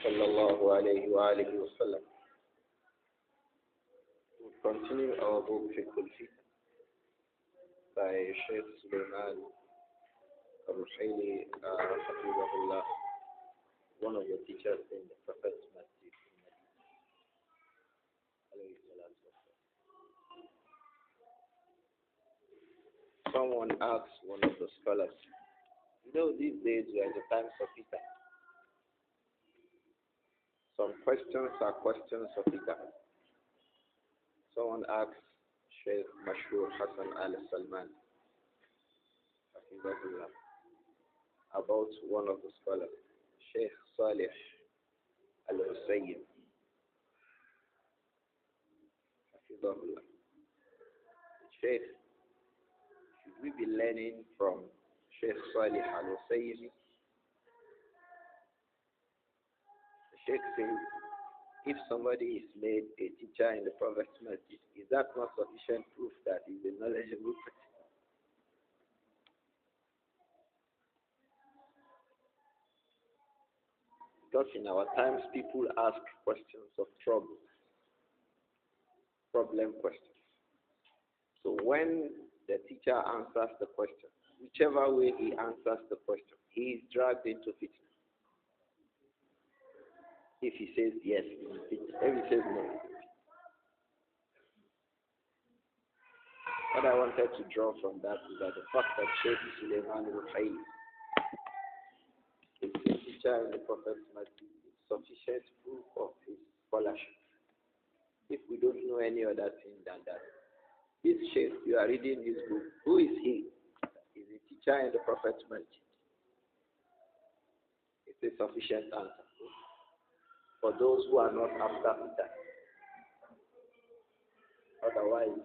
صلى الله عليه وآله وسلم. We continue our book Fiqh Al-Fitan by Shaykh Sulayman Ar-Ruhayli, Hafizahullah, one of the teachers in the Prophet's Masjid in Madinah. Someone asked one of the scholars, you know, these days we are in the times of fitan. Some questions are questions of fitan. Someone asked Shaykh Mashhur Hassan al-Salman about one of the scholars, Shaykh Salih al-Husayyin. Shaykh, should we be learning from Shaykh Salih al-Husayyin? The Shaykh says, if somebody is made a teacher in the Prophet's Masjid, is that not sufficient proof that he is a knowledgeable person? Because in our times, people ask questions of trouble, problem questions. So when the teacher answers the question, whichever way he answers the question, he is dragged into fitna. If he says yes, it's fitna. If he says no, it's fitna. What I wanted to draw from that is that the fact that Shaykh Sulayman Ar-Ruhayli is a teacher in the Prophet's Masjid is sufficient proof of his scholarship. If we don't know any other thing than that, this Shaykh, you are reading his book, who is he? He's a teacher in the Prophet's Masjid. It's a sufficient answer for those who are not after fitan. Otherwise,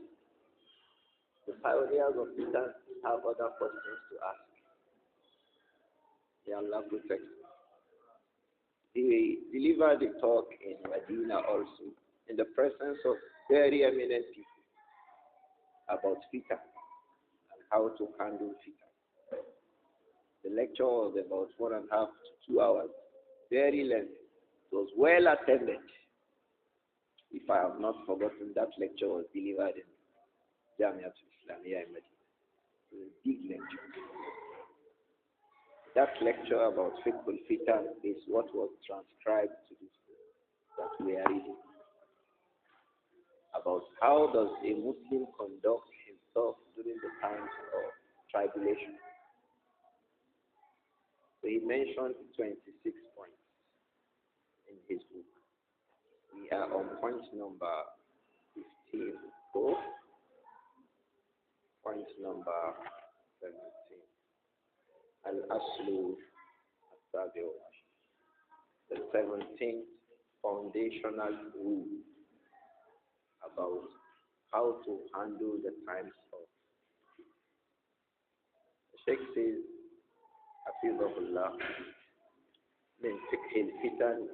the pioneers of fitan have other questions to ask. May Allah protect them. He delivered a talk in Madinah also, in the presence of very eminent people, about fitan and how to handle fitan. The lecture was about 1.5 to 2 hours, very lengthy. It was well attended. If I have not forgotten, that lecture was delivered in Jamiat Islamiyah in Madinah. It was a big lecture. That lecture about Fiqh Al-Fitan is what was transcribed to this book that we are reading. About how does a Muslim conduct himself during the times of tribulation. So he mentioned 26 points in his book. We are on point number 15. So, point number 17. Al-Aslu At-Tibyān. The 17th foundational rule about how to handle the times of. The Sheikh says, Hafizahullah, من فقه الفتن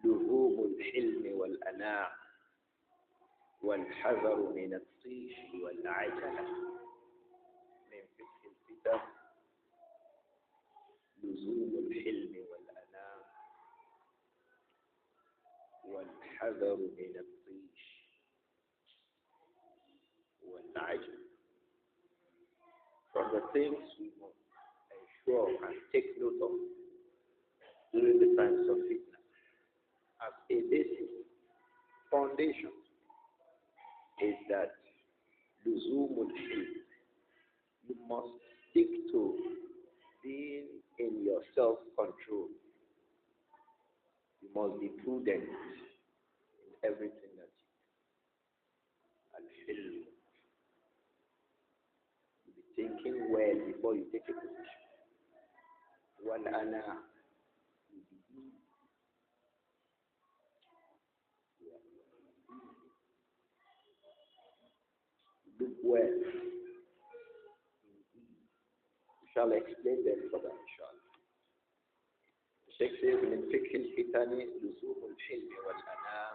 لزوم الحلم والأناة والحذر من الطيش والعجلة. من فقه الفتن لزوم الحلم والأناة والحذر من الطيش والعجلة. From the things we must ensure and take note of during the times of fitna, as a basis, foundation, is that luzumul hilm. You must stick to being in your self-control. You must be prudent in everything that you do. Al-hilm. You be thinking well before you take a position. Wal-ana. Look well. We shall explain them further, inshallah. The Sheikh says, من فقه الفتن لزوم الحلم والأناة.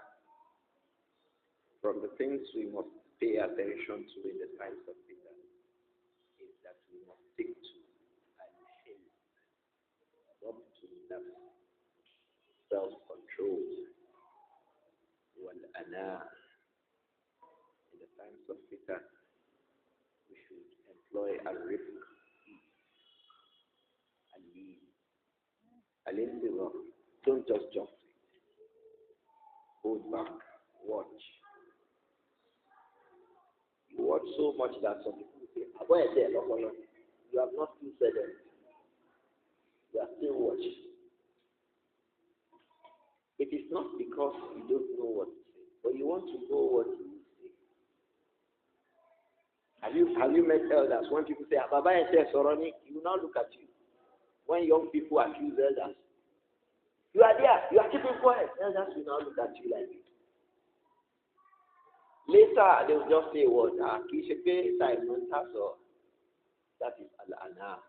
From the things we must pay attention to in the times of fitan is that we must stick to al-hilm, not to nafs. self-control. وَالْأَنَاءِ. In the times of fitan, we should employ al-rifq, al-lean, al-intibar. Don't just jump. Hold back. Watch. You watch so much that some people say, "Where is there? You have not still said anything. You are still watching." It is not because you don't know what to say, but you want to know what you will say. Have you met elders? When people say, "Baba and Soroni," he will now look at you. When young people accuse elders, you are there, you are keeping quiet. Elders will now look at you like this. Later, they will just say, "What? Kishepe Simon Tasso." That is Al-Ana.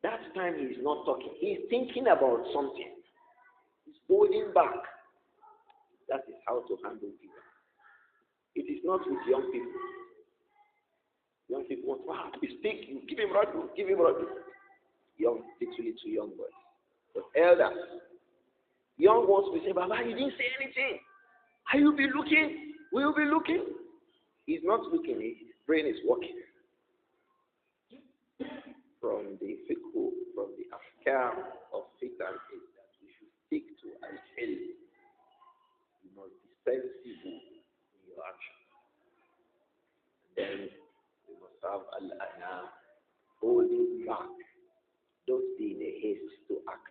That time he is not talking. He is thinking about something. He's holding back. That is how to handle people. It is not with young people. Young people want, "Wow, you speak, you give him rod, give him rod." Young, literally to young boys. But elders, young ones will say, "Baba, you didn't say anything. Are you be looking? Will you be looking?" He's not looking. His brain is working. From the fiqh, from the ahkam of fitan is that we should stick to al-hilm. You must be sensible in your action. Then we must have al-ana, holding back. Don't be in a haste to act.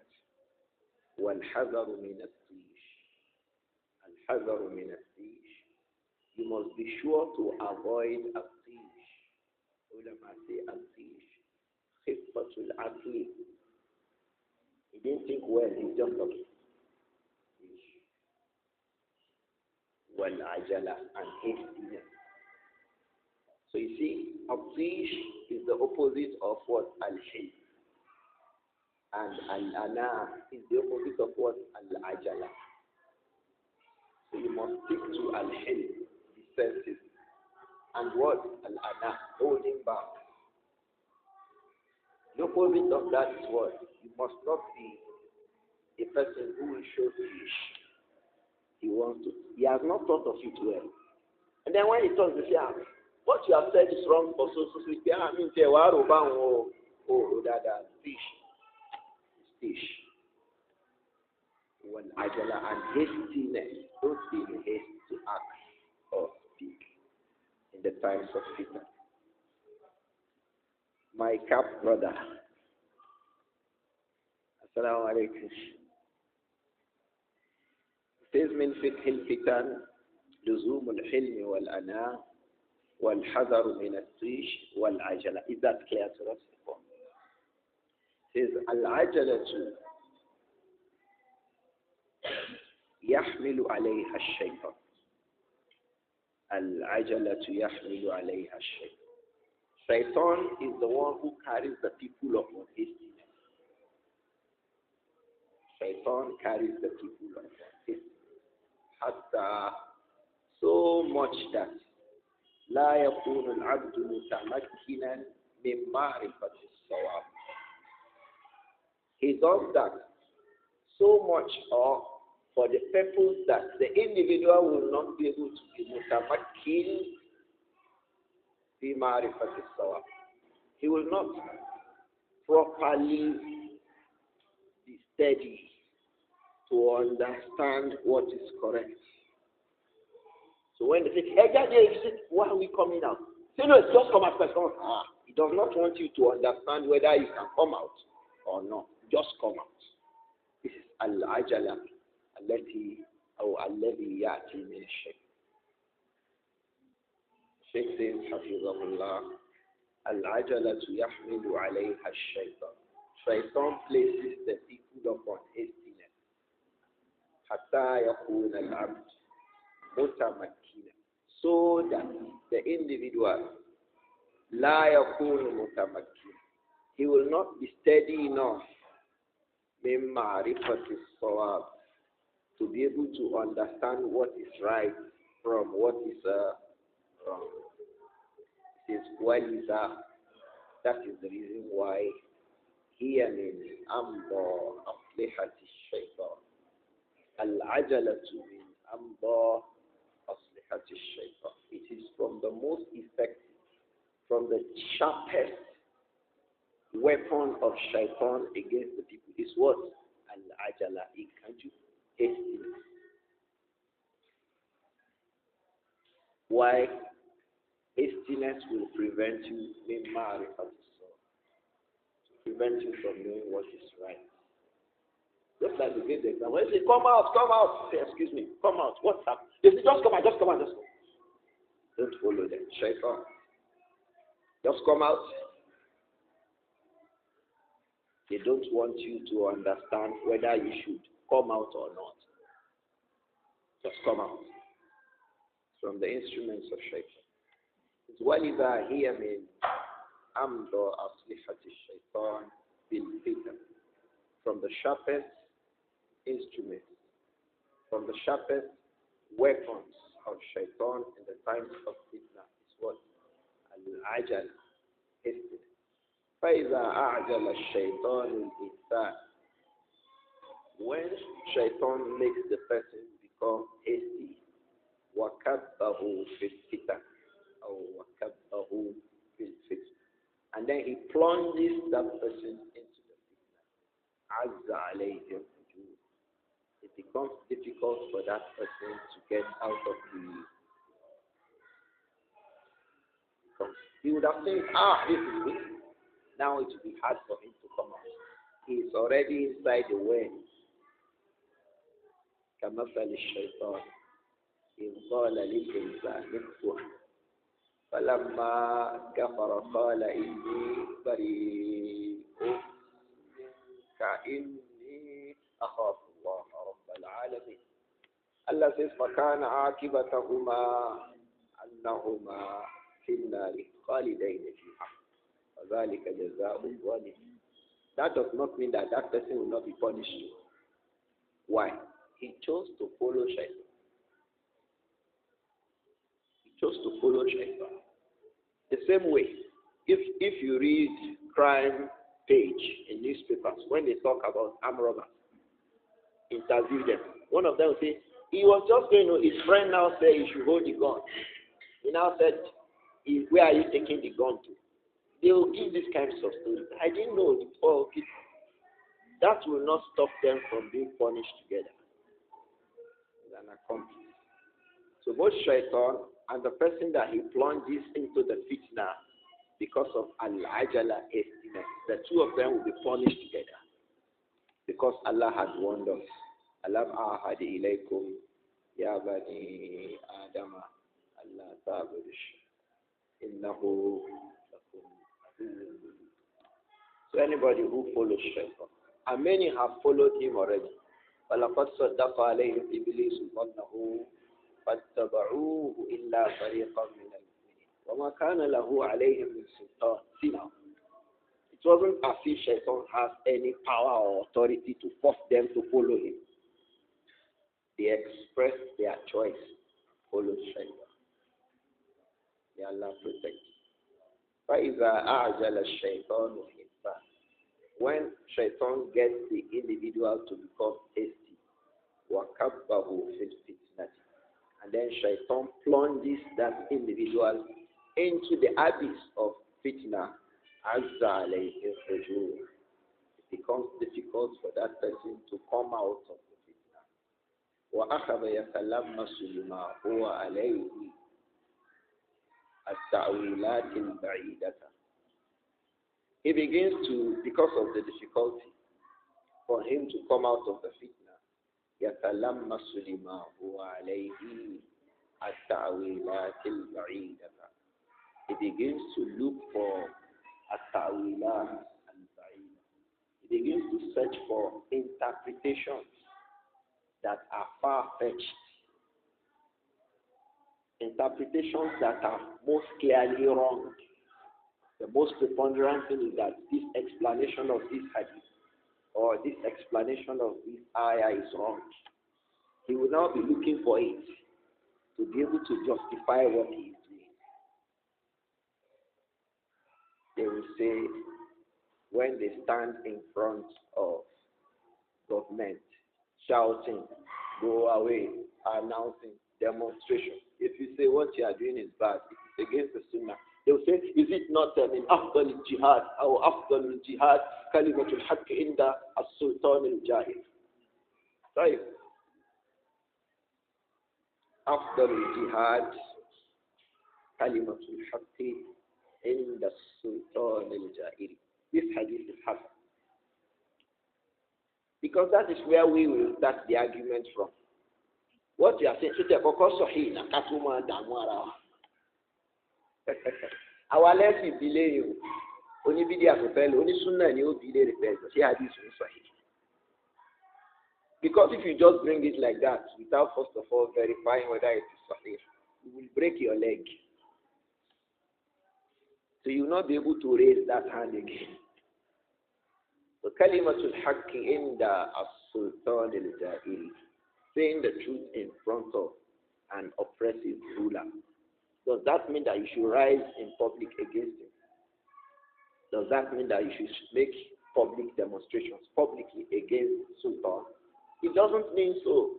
وَالْحَذَرُ مِنَ الطِّيشِ. Al-hazar min al-tish. You must be sure to avoid al-tish. Ulama say al-tish. Khiffatul aqli. He didn't think well, he jumped up. Wal-ajala, and hastiness. So you see, al-tish is the opposite of what? Al-hilm. And al-ana is the opposite of what? Al-ajala. So you must stick to al-hilm, be sensitive. And what? Al-ana, holding back. The opposite of that is what? You must not be a person who will show fish. He has not thought of it well. And then when he talks, they say, "What you have said is wrong for so. I mean, fish. When ajala and hastiness, don't be in haste to act or speak in the times of fitan. My cap brother. Assalamu alaikum. Says min fiqh al-fitan لزوم الحلم والأناة والحذر من الطيش والعجلة. Is that clear to us? Says العجلة يحمل عليها الشيطان. العجلة يحمل عليها الشيطان. Shaitan is the one who carries the people upon hastiness. Shaitan carries the people upon hastiness. حتى so much that لا يكون العبد متمكنا من معرفة الصواب. He does that so much for the purpose that the individual will not be able to be mutamakkin fi ma'rifati as-sawab. He will not properly be steady to understand what is correct. So when they say, "Hey, Daddy," "Why are we coming out?" Say, "No, it's just come out first." He does not want you to understand whether you can come out or not. Just come out. This is al-ajala allati aw alladhi ya'ti min ash-shaytan. Shaykh says, Hafizahullah, al-ajalatu yahmilu alayha ash-shaytan. Shaytan places the people upon hastiness. Hatta yakuna al-abd mutamakkina. So that the individual la yakunu mutamakkina. He will not be steady enough min ma'rifati as-sawab, to be able to understand what is right from what is wrong. It is that is the reason why he and Amr أصلحة الشيطان. العجلة من أمضى أصلحة الشيطان. It is from the most effective, from the sharpest weapon of shaitan against the people is what? Al-ajala. It can't do hastiness. Why? Hastiness will prevent you to prevent you from knowing what is right. Just like we gave the example. When they say, come out, come out. Say, excuse me, come out. What's up? They say, just come out, just come out, just come out. Don't follow them. Shaitan. Just come out. They don't want you to understand whether you should come out or not. Just come out. From the instruments of shaitan. وَلِذَا هِيَ مِنْ أَمْضَ أَصْلِحَةِ الشَّيْطَانِ بِالْفِتَنِ. From the sharpest instruments, from the sharpest weapons of shaitan in the times of fitna is what? Al-ajal, hastiness. فَإِذَا أَعْجَلَ الشَّيْطَانُ الْإِنسَانِ. When shaitan makes the person become hasty, وَكَبَّهُ فِي الْفِتَنِ أو وَكَبَّهُ فِي الْفِتْنِ, and then he plunges that person into the fitna. عَزَّ عَلَيْهِ الرُّجُوعُ. It becomes difficult for that person to get out of the... He would have said, this is it. Now it will be hard for him to come out. He is already inside the well. كَمَثَلِ الشَّيْطَانِ إِذْ قَالَ لِلْإِنسَانِ اكْفُرْ فَلَمَّا كَفَرَ قَالَ إِنِّي بَرِيءٌ مِنْكَ إِنِّي أَخَافُ اللَّهَ رَبَّ الْعَالَمِينَ. Allah says, فَكَانَ عَاقِبَتَهُمَا أَنَّهُمَا فِي النَّارِ خَالِدَيْنِ فِيهَا وَذَلِكَ جَزَاءُ الظَّالِمِينَ. That does not mean that that person will not be punished. Why? He chose to follow shaitan. He chose to follow shaitan. The same way, if you read crime page in newspapers, when they talk about armed robbers, interview them. One of them will say, he was just going to, his friend now said he should hold the gun. He now said, where are you taking the gun to? They will give these kinds of stories. I didn't know before. Okay. That will not stop them from being punished together. An accomplice. So both shaitan and the person that he plunges into the fitna because of al-ajala hastiness, the two of them will be punished together. Because Allah had warned us. Alam ahadi ilaykum ya bani adama Allah ta'budush innahu lakum aduwwun. So anybody who follows shaitan, and many have followed him already. فَلَقَدْ صَدَّقَ عَلَيْهِمْ إِبْلِيسُ ظَنَّهُ فَاتَّبَعُوهُ إِلَّا فَرِيقًا مِنَ الْمُؤْمِنِينَ وَمَا كَانَ لَهُ عَلَيْهِمْ مِنْ سُلْطَانٍ. See now, it wasn't as if shaitan has any power or authority to force them to follow him. They expressed their choice, follow shaitan. May Allah protect. فَإِذَا أَعْجَلَ الشَّيْطَانُ الْإِنسَانَ. When shaitan gets the individual to become hasty, وَكَبَّهُ فِي الْفِتْنَةِ, and then shaitan plunges that individual into the abyss of fitna, عَزَّ عَلَيْهِ الرُّجُوعُ. It becomes difficult for that person to come out of the fitna. وَأَخَذَ يَتَلَمَّسُ لِمَا هُوَ عَلَيْهِ التَّأْوِيلَاتِ الْبَعِيدَةَ. He begins to, because of the difficulty for him to come out of the fitna, يَتَلَمَّسُ لِمَا هُوَ عَلَيْهِ التَّأْوِيلَاتِ الْبَعِيدَةَ. He begins to look for التَّأْوِيلَاتِ الْبَعِيدَةَ. He begins to search for interpretations that are far-fetched. Interpretations that are most clearly wrong. The most preponderant thing is that this explanation of this hadith or this explanation of this ayah is wrong. He will now be looking for it to be able to justify what he is doing. They will say, when they stand in front of government, shouting, go away, announcing, demonstration. If you say what you are doing is bad, it is against the Sunnah, they will say, is it not in Afdal al-Jihad or Afdal al-Jihad kalimatul haqq inda as-sultan al-jahil? Right. Afdal al-Jihad kalimatul haqq inda as-sultan al-jahil. This hadith is Hasty. Because that is where we will start the argument from. What you are saying, our less is delay you. Only video to tell, only sooner and you delay the best. See hadith is Sahih. Because if you just bring it like that, without first of all verifying whether it is Sahih, you will break your leg. So you will not be able to raise that hand again. So kalimatul haqqi inda as-sultan al-jahil, saying the truth in front of an oppressive ruler. Does that mean that you should rise in public against him? Does that mean that you should make public demonstrations publicly against Sultan? It doesn't mean so.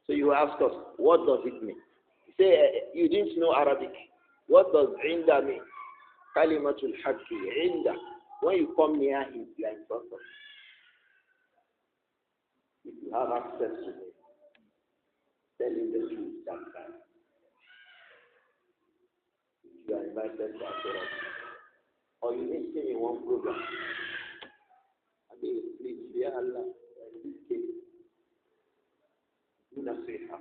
So you ask us, what does it mean? You say, you didn't know Arabic. What does inda mean? Kalimatul haqqi inda. When you come near him, you are in front of him. If you have access to him, tell him the truth that time. If you are invited to Asura, or you meet him in one program, I mean, please, dear Allah, in this case, do not say half.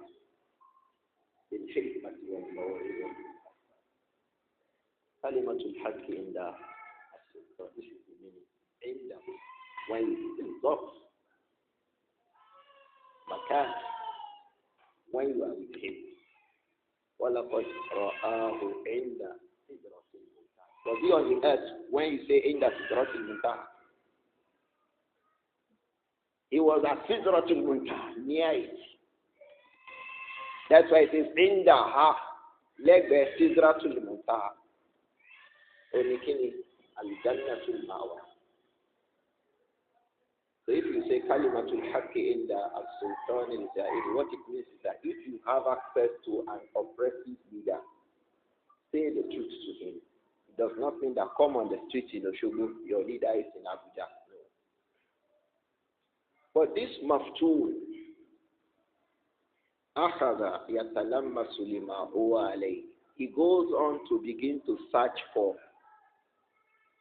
In hikmat wa mawa'idun. Kalimatul haqqi inda. This is the meaning. When you insult, makan, when you are with him. وَلَقَدْ رَآهُ عِنْدَ سِدْرَةِ الْمُنْتَهَى. Was he on the earth when you say عِنْدَ سِدْرَةِ الْمُنْتَهَى? He was at سِدْرَةِ الْمُنْتَهَى, near it. That's why it says عِنْدَهَا, لَقَدْ سِدْرَةِ الْمُنْتَهَى. Al-Jannatul Ma'wa. So if you say Kalimatul Haqqi inda as-Sultan al-Jahil, what it means is that if you have access to an oppressive leader, say the truth to him. It does not mean that come on the street in Oshogo, your leader is in Abuja. No. But this maftool, akhadha yatalammasu lima huwa alayhi. He goes on to begin to search for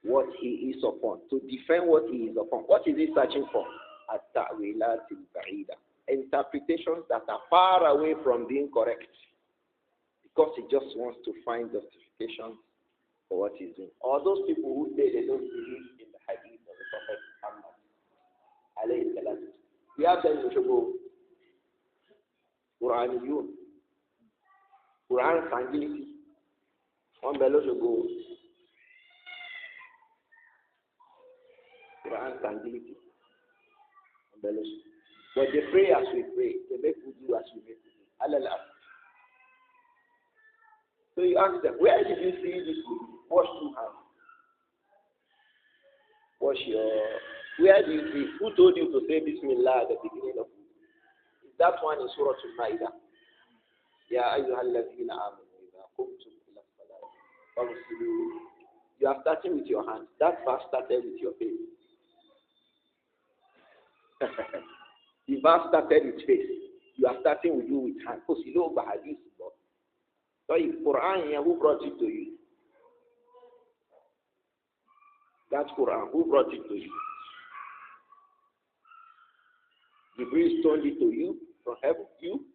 what he is upon, to defend what he is upon. What is he searching for? At-Tibyān al-Ba'īdah. Interpretations that are far away from being correct. Because he just wants to find justification for what he's doing. Or those people who say they don't believe in the hadith of the Prophet Muhammad alayhi salatu. We have them in Shogo. Quraniyun. Quran Sangiliti. One below Shogo. Quran Sangiliti. But they pray as we pray. They make wudu as we make wudu. Allah. So you ask them, where did you see this wudu? Wash two hands. Wash your... Where do you see? Who told you to say Bismillah at the beginning of wudu? Is that one in Surah Al-Ma'idah? Ya ayyuhalladhina amanu idha qumtum ila as-salati faghsilu. You are starting with your hands. That verse started with your face. The verse started with face. You are starting with you with hand. Because you know about hadith. So if Quran, who brought it to you? That's Quran. Who brought it to you? Jibreel stoned it to you from heaven. You.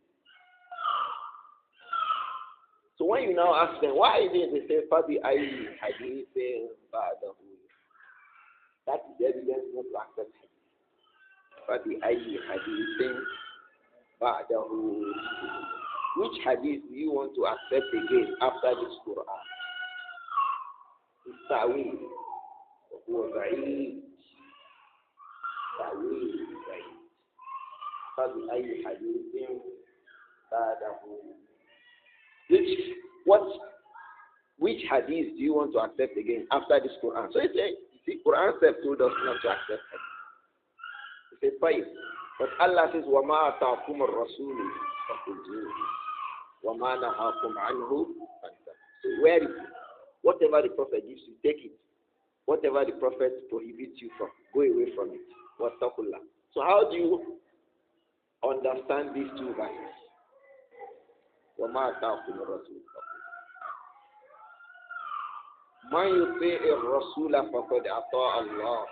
So when you now ask them, why did they say Fabi Ayi Hadith Ba'dahu? That is evidence not to accept it. Fabi Ayi Hadith Ba'dahu. Which hadith do you want to accept again after this Quran? It's Ta'wil. Or Ba'id. Ta'wil is Ba'id. Fabi Ayi Hadith Ba'dahu. Which hadith do you want to accept again after this Quran? So he said, see, Quran said told us not to accept it. Say fine. But Allah says, وَمَا أَتَاكُمُ الرَّسُولُ فَخُذُوهُ وَمَا نَهَاكُمْ عَنْهُ فَانْتَهُوا. So where is it? Whatever the Prophet gives you, take it. Whatever the Prophet prohibits you from, go away from it. Wattaqullah. So how do you understand these two verses? وَمَا أَتَاكُمُ الرَّسُولُ مَنْ يُطِيعِ الرَّسُولَ فَقَدْ أَطَاعَ اللَّهَ.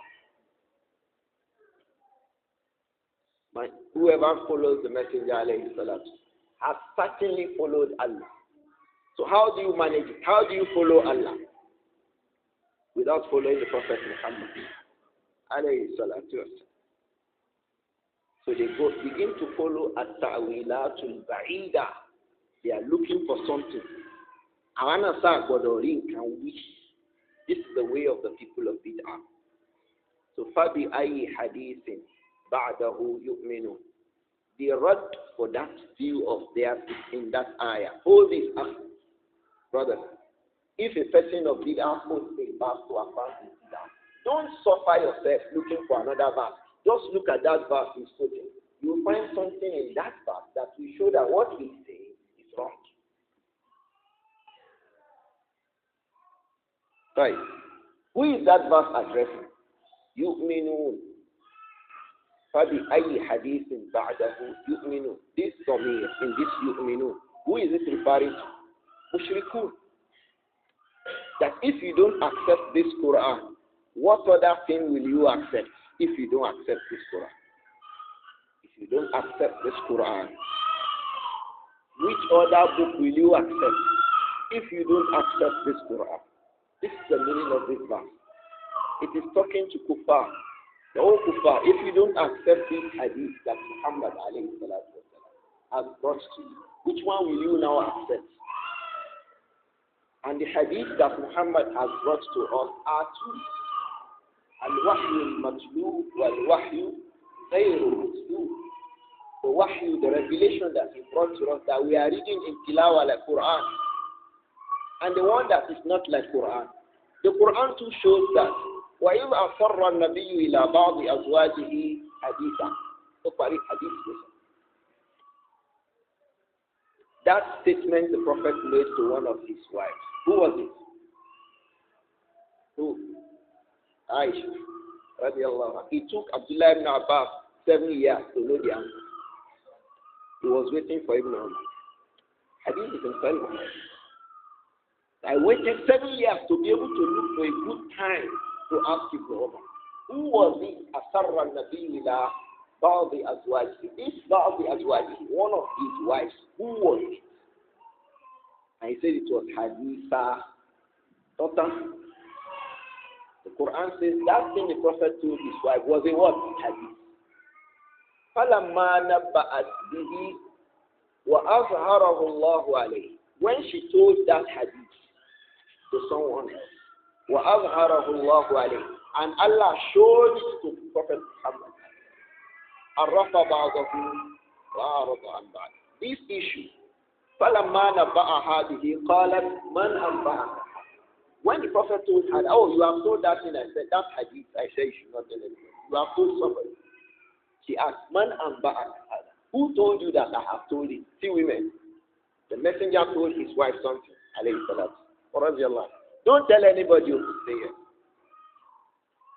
Whoever follows the Messenger alayhi salatu has certainly followed Allah. So how do you manage it? How do you follow Allah without following the Prophet Muhammad alayhi salatu? So they begin to follow at-ta'wilatul ba'ida. They are looking for something. Awana Godorin can wish. This is the way of the people of Bid'ah. So fabi ayi hadithin ba'dahu yu'minu. The rad for that view of theirs is in that ayah. Hold this up, brother. If a person of Bid'ah holds a verse to affirm his Bid'ah, don't suffer yourself looking for another verse. Just look at that verse he's quoting. You will find something in that verse that will show that what he's saying is wrong. Right. Who is that verse addressing? Yu'minun. فَبِأَيِّ حَدِيثٍ بَعْدَهُ يُؤْمِنُونَ. This Samir in this yu'minun. Who is it referring to? Mushrikun. That if you don't accept this Quran, what other thing will you accept if you don't accept this Quran? If you don't accept this Quran, which other book will you accept if you don't accept this Quran? This is the meaning of this verse. It is talking to kuffar. The whole kuffar, if you don't accept this hadith that Muhammad alayhi salatu has brought to you, which one will you now accept? And the hadith that Muhammad has brought to us are two. Al-wahyu al-matlu wal-wahyu ghayru matlu. The wahyu, the revelation that he brought to us that we are reading in tilawa like Quran. And the one that is not like Quran. The Quran too shows that وَإِذْ أَصَرَّ النَّبِيُّ إِلَى بَعْضِ أَزْوَاجِهِ حَدِيثًا. So far, hadith. That statement the Prophet made to one of his wives. Who was it? Who? Aisha. Radiallahu anha. It took Abdullah ibn Abbas 7 years to know the answer. He was waiting for Ibn Umar. Hadith is in Sahih. I waited 7 years to be able to look for a good time to ask Ibn Umar. Who was it? Asarra al-Nabi ila ba'di azwajihi. This ba'di azwajihi, one of his wives, who was it? And he said it was Haditha. The Quran says that thing the Prophet told his wife was a what? Hadith. فَلَمَّا نَبَّأَتْ بِهِ وَأَظْهَرَهُ اللَّهُ عَلَيْهِ. When she told that hadith to someone else, وَأَظْهَرَهُ اللَّهُ عَلَيْهِ, and Allah showed it to Prophet Muhammad, عَرَّفَ بَعْضَهُ وَأَعْرَضَ عَنْ بَعْضٍ. This issue, فَلَمَّا نَبَّأَهَا بِهِ قَالَتْ مَنْ أَنْبَأَكَ. When the Prophet told her, oh, you have told that thing, I said, that hadith, I said you should not tell anyone. You have told somebody. She asked, Man Amba'ak, who told you that I have told it? See women. The messenger told his wife something, alayhi salatu. Don't tell anybody who could say it.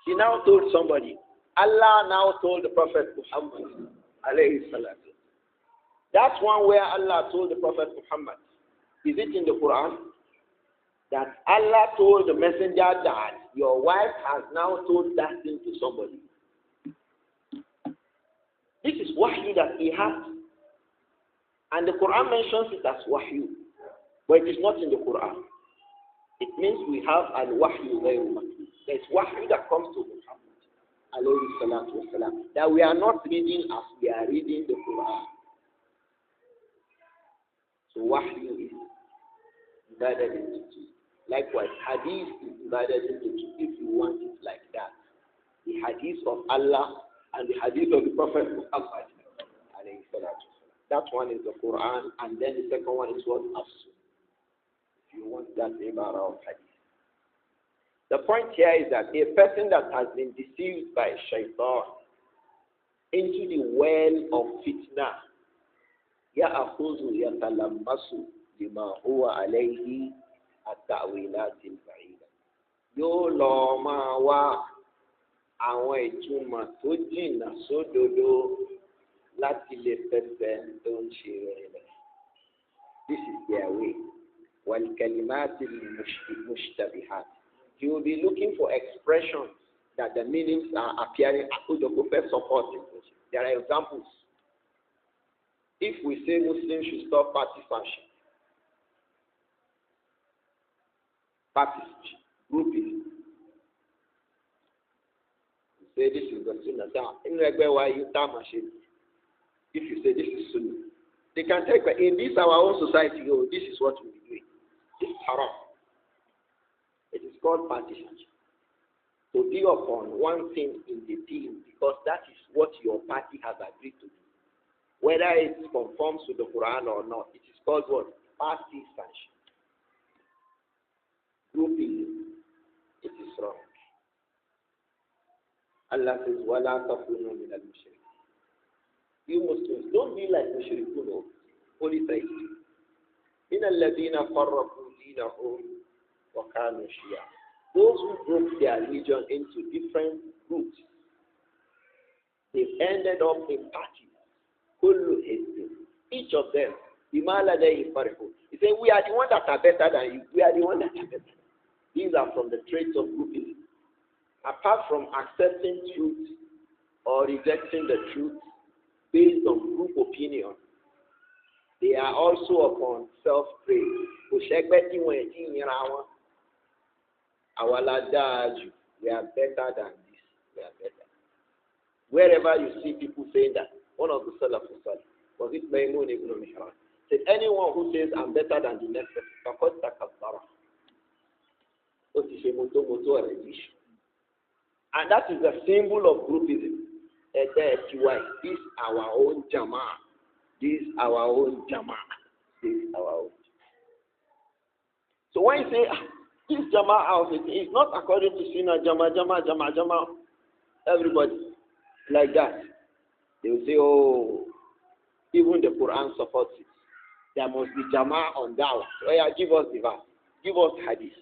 She now told somebody. Allah now told the Prophet Muhammad, alayhi salatu. That's one where Allah told the Prophet Muhammad. Is it in the Quran? That Allah told the messenger that your wife has now told that thing to somebody. This is wahyu that he has. And the Quran mentions it as wahyu. But it is not in the Quran. It means we have al-wahyu ghayru matlu. There is wahyu that comes to Muhammad, alayhi salatu wasalam, that we are not reading as we are reading the Quran. So wahyu is divided into two. Likewise, hadith is divided into two if you want it like that. The hadith of Allah and the hadith of the Prophet Muhammad. That one is the Quran, and then the second one is what? As-Sunnah. If you want that ibara of hadith. The point here is that a person that has been deceived by shaitan, into the well of fitna. يَأَخُذُ يَتَلَمَّسُ لِمَا هُوَ عَلَيْهِ التَّأْوِيلَاتِ الْبَعِيدَةِ. Yóò lọ máa wá àwọn ìtumọ̀ tó jìnnà sódodo láti lè fẹsẹ̀ tó ń ṣe rẹ̀. This is their way. وَالْكَلِمَاتِ الْمُشْتَبِهَاتِ. He will be looking for expressions that the meanings are appearing supporting. There are examples. If we say Muslims should stop participation, grouping, you say this is the Sunnah. If you say this is Sunnah, they can take, but in this our own society, oh, this is what we are doing. This is haram. It is called partisanship. To be upon one thing in the deen, because that is what your party has agreed to do. Whether it conforms to the Quran or not, it is called what? Partisanship. Grouping. It is wrong. Allah says, وَلَا تَكُونُوا مِنَ الْمُشْرِكِينَ. You Muslims, don't be like mushrikun, polytheists. مِنَ الَّذِينَ فَرَّقُوا دِينَهُمْ وَكَانُوا شِيَعًا. Those who broke their religion into different groups, they've ended up in parties. Each of them, he said, we are the ones that are better than you. We are the ones that are better. These are from the traits of groupism. Apart from accepting truth or rejecting the truth based on group opinion, they are also upon self-praise. We are better than this. We are better. Wherever you see people saying that, one of the Salaf was it Maymun ibn Mihran, said, anyone who says I'm better than the next person, and that is the symbol of groupism. This is our own Jama'ah. This is our own Jama'ah. This is our own. So when you say, this Jama'ah is not according to Sunnah, Jama'ah, everybody like that. They will say, oh, even the Quran supports it. There must be Jama'ah on doubt. Oh yeah, give us the verse. Give us hadith.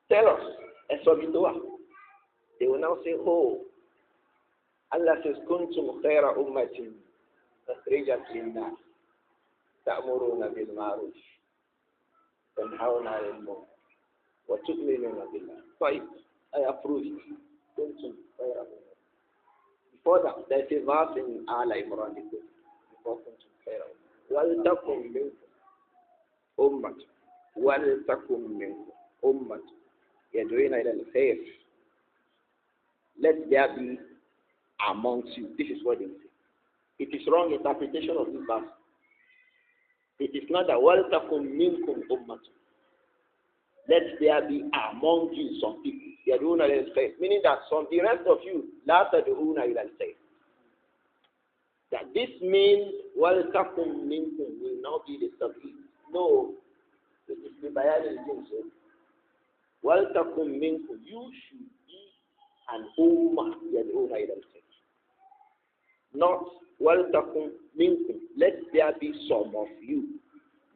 Tell us. They will now say, oh, Allah says, kuntum khayra ummatin ukhrijat lin-nas ta'muruna bil ma'ruf tanhauna 'anil munkar wa tu'minuna billah. Fine, I approve it. Kuntum khayra ummatin. Before that, there is a verse in Al-Imran before kuntum khayra ummatin. Wal takum minkum ummatun. Wal takum minkum ummatun yad'una ila al-khayr. Let there be amongst you. This is what they say. It is wrong interpretation of this verse. It is not that وَلْتَكُمْ مِنْكُمْ أُمَّةٌ. Let there be among you some people. يَدْعُونَ إِلَى الْخَيْرِ. Meaning that the rest of you, لَا تَدْعُونَ إِلَى الْخَيْرِ. That this means وَلْتَكُمْ مِنْكُمْ will now be the subject. No. It is the bayan in so. وَلْتَكُمْ مِنْكُمْ. You should be an ummah يَدْعُونَ إِلَى الْخَيْرِ. Not وَلْتَكُمْ مِنْكُمْ. Let there be some of you.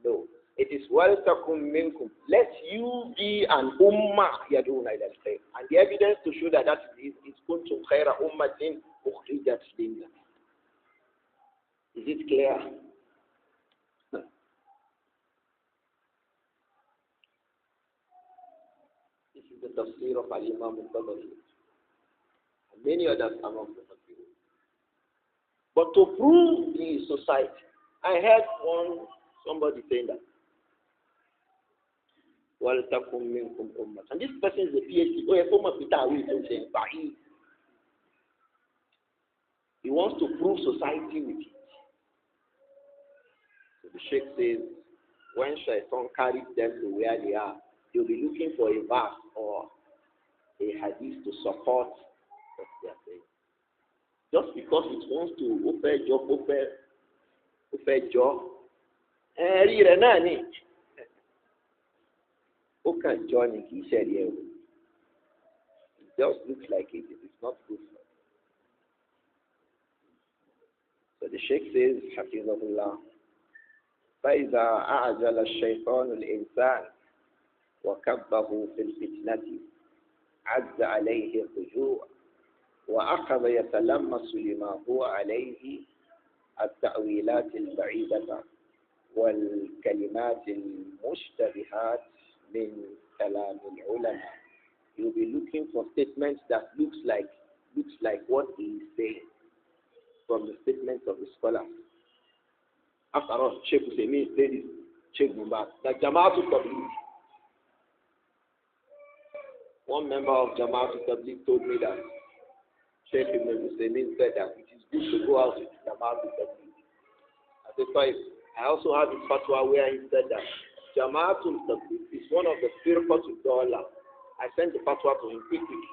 No. It is وَلْتَكُمْ مِنْكُمْ. Let you be an ummah يَدْعُونَ إِلَى الْخَيْرِ. And the evidence to show that is كُنْتُمْ خَيْرَ أُمَّةٍ أُخْرِجَتْ لِلنَّاسِ. Is it clear? This is the tafsir of Al-Imam Al-Tabari. And many others among the tafsir. But to prove the society, I heard somebody saying that. وَلْتَكُمْ مِنْكُمْ أُمَّةٌ. And this person is a PhD. Oh, a former Peter saying, he wants to prove society with it. So the Sheikh says, when Shaitan carries them to where they are, he'll be looking for a verse or a hadith to support what they are saying. Just because it wants to open job, he said, yeah. It just looks like it is not good for it. So the Sheikh says, Hafizahullah, فإذا أعجل الشيطان الإنسان وكبه في الفتنة عز عليه الرجوع وأخذ يتلمس لما هو عليه التأويلات البعيدة والكلمات المشتبهات من كلام العلماء. You'll be looking for statements that looks like what he is saying from the statements of the scholars. After all, Shaykh Sulayman said this, Shaykh Mubarak, that Jama'atul Tabligh. One member of Jama'atul Tabligh told me that Shaykh Sulayman said that it is good to go out with Jama'atul Tabligh. I said, fine. I also had a fatwa where he said that Jama'atul Tabligh is one of the firqatul dawla. I sent the fatwa to him quickly.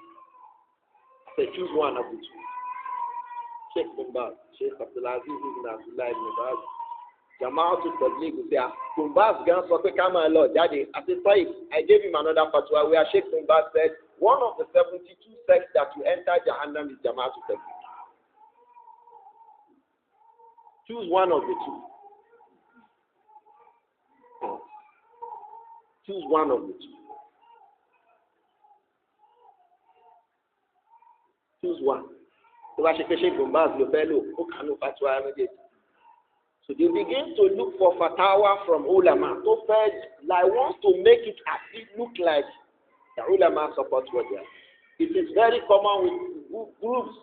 I said, choose one of the two. Sheikh Mubarak, Sheikh Abdulaziz ibn Abdullah ibn Baz, Jama'atul Tabligh will say, Mubarak gan sọ pé ká máa lọ jáde. I said, fine. I gave him another fatwa where Sheikh Mubarak said, one of the 72 sects that will enter Jahannam is Jama'atul Tabligh. Choose one of the two. Choose one of the two. Choose one. So they begin to look for fatwa from ulama. So first, like wants to make it as it look like the ulama support what they are. It is very common with groups.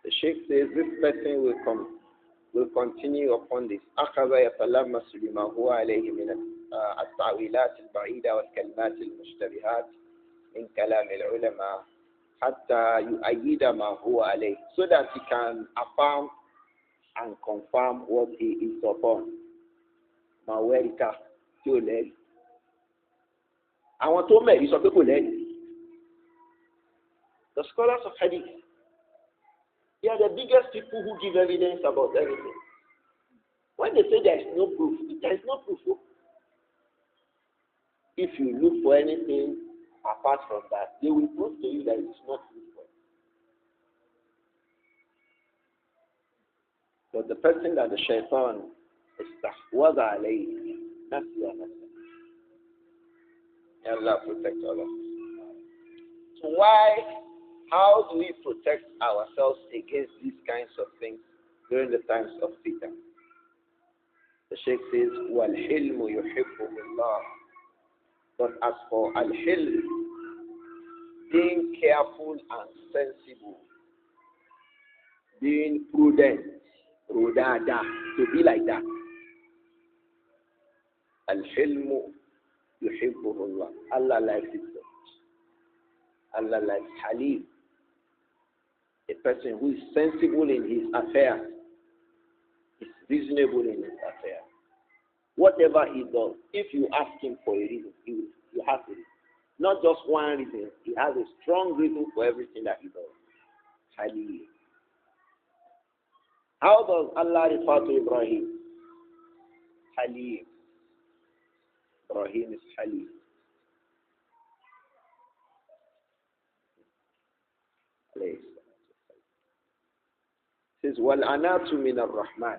The Sheikh says this person will continue upon this. أخذ يتلمس لما هو عليه من التعويلات البعيدة والكلمات المشتبهات من كلام العلماء حتى يؤيد ما هو عليه, so that he can affirm and confirm what he is upon. Mawerika tí ó lẹ́rìí. Àwọn tó mẹ́rin sọ pé kò lẹ́rìí. The scholars of Hadith, they are the biggest people who give evidence about everything. When they say there is no proof, there is no proof. If you look for anything apart from that, they will prove to you that it is not proof. But the person that the shaitan was alayhi, that's your nafsa. May Allah protect all of us. So how do we protect ourselves against these kinds of things during the times of fitan? The Sheikh says, وَالْحِلْمُ يُحِبُّهُ اللَّهُ. But as for al-hilm, being careful and sensible, being prudent, rudada, to be like that. Al-hilm yuhibbuhu Allah. Allah likes it so much. Allah likes halim. A person who is sensible in his affairs, is reasonable in his affairs. Whatever he does, if you ask him for a reason, he has a reason. Not just one reason. He has a strong reason for everything that he does. Halim. How does Allah refer to Ibrahim? Halim. Ibrahim is Halim. It says, وَالْأَنَاتُ مِنَ الرَّحْمَنِ.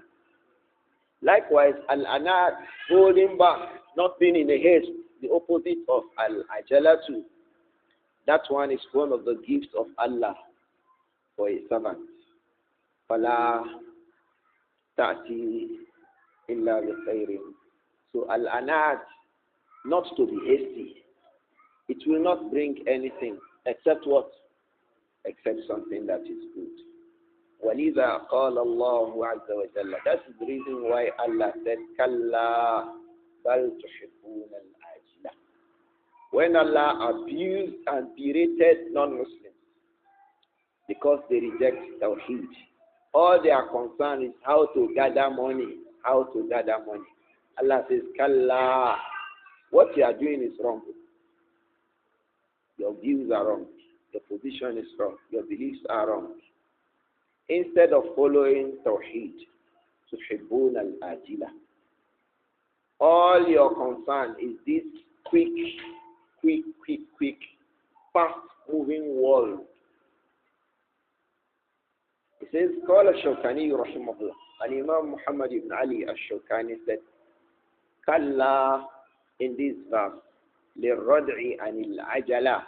Likewise, al-anat, holding back, not being in a haste, the opposite of al-ajalatu. That one is one of the gifts of Allah for a servant. فَلَا تَأْتِي إِلَّا بِخَيْرٍ. So al-anat, not to be hasty. It will not bring anything except what? Except something that is good. وَلِذَا قَالَ اللَّهُ عَزَّ وَجَلَّ. That's the reason why Allah said, كَلَّا بَلْ تُحِبُّونَ الْعَاجِلَةَ. When Allah abused and berated non-Muslims because they reject Tawheed, all their concern is how to gather money, how to gather money. Allah says, كَلَّا. What you are doing is wrong. Your views are wrong. Your position is wrong. Your beliefs are wrong. Instead of following Tawheed, tuhibbun al-ajila. All your concern is this quick quick, fast-moving world. He says, قال الشوكاني رحمه الله. And Imam Muhammad ibn Ali al-Shawkani said, Kalla, in this verse, لِلرَّدْعِ عَنِ الْعَجَلَةِ.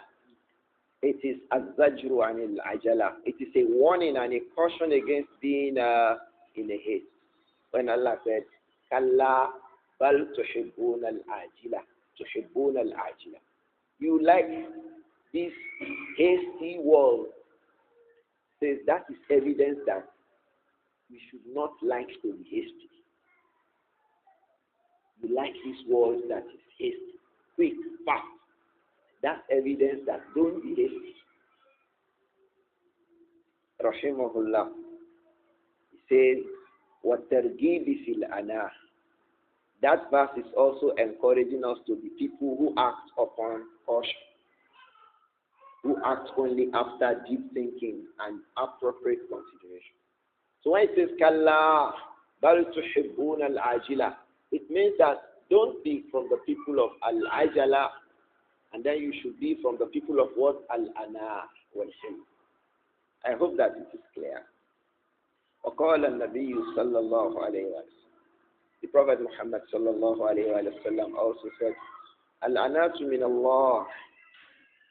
It is الزَّجْرُ عَنِ الْعَجَلَةِ. It is a warning and a caution against being in a haste. When Allah said, Kalla bal tuhibbuna al-ajila. Tuhibbuna al-ajila. You like this hasty world. Says that is evidence that we should not like to be hasty. You like this world that is hasty, quick, fast. That's evidence that don't be hasty. Rahimahullah. He says, وَالتَّرْغِيبِ فِي الْأَنَاهِ. That verse is also encouraging us to be people who act upon caution, who act only after deep thinking and appropriate consideration. So when it says, Kalla bal tuhibbuna al-ajila, it means that don't be from the people of al-ajala, and then you should be from the people of what? Al-ana wal-hilm. I hope that it is clear. وقال النبي صلى الله عليه وسلم. The Prophet Muhammad صلى الله عليه وسلم also said, Al-anatu min Allah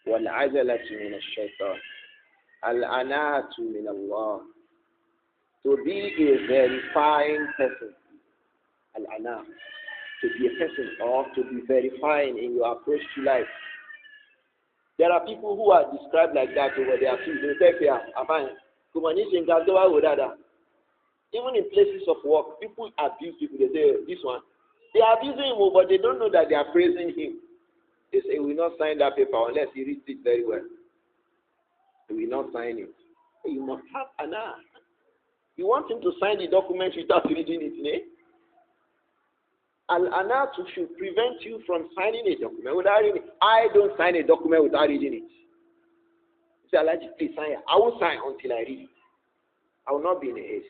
wal-ajalatu min al-shaytan. Al-anatu min Allah. To be a verifying person. Al-ana. To be a person or to be verifying in your approach to life. There are people who are described like that over their field. They take care. Even in places of work, people abuse people. They say, this one. They are abusing him, but they don't know that they are praising him. They say, we will not sign that paper unless he reads it very well. We will not sign it. You must have ana. You want him to sign the document without reading it, eh? Al-ana should prevent you from signing a document without reading it. I don't sign a document without reading it. Say, Alaji, please sign it. I won't sign until I read it. I will not be in a haste.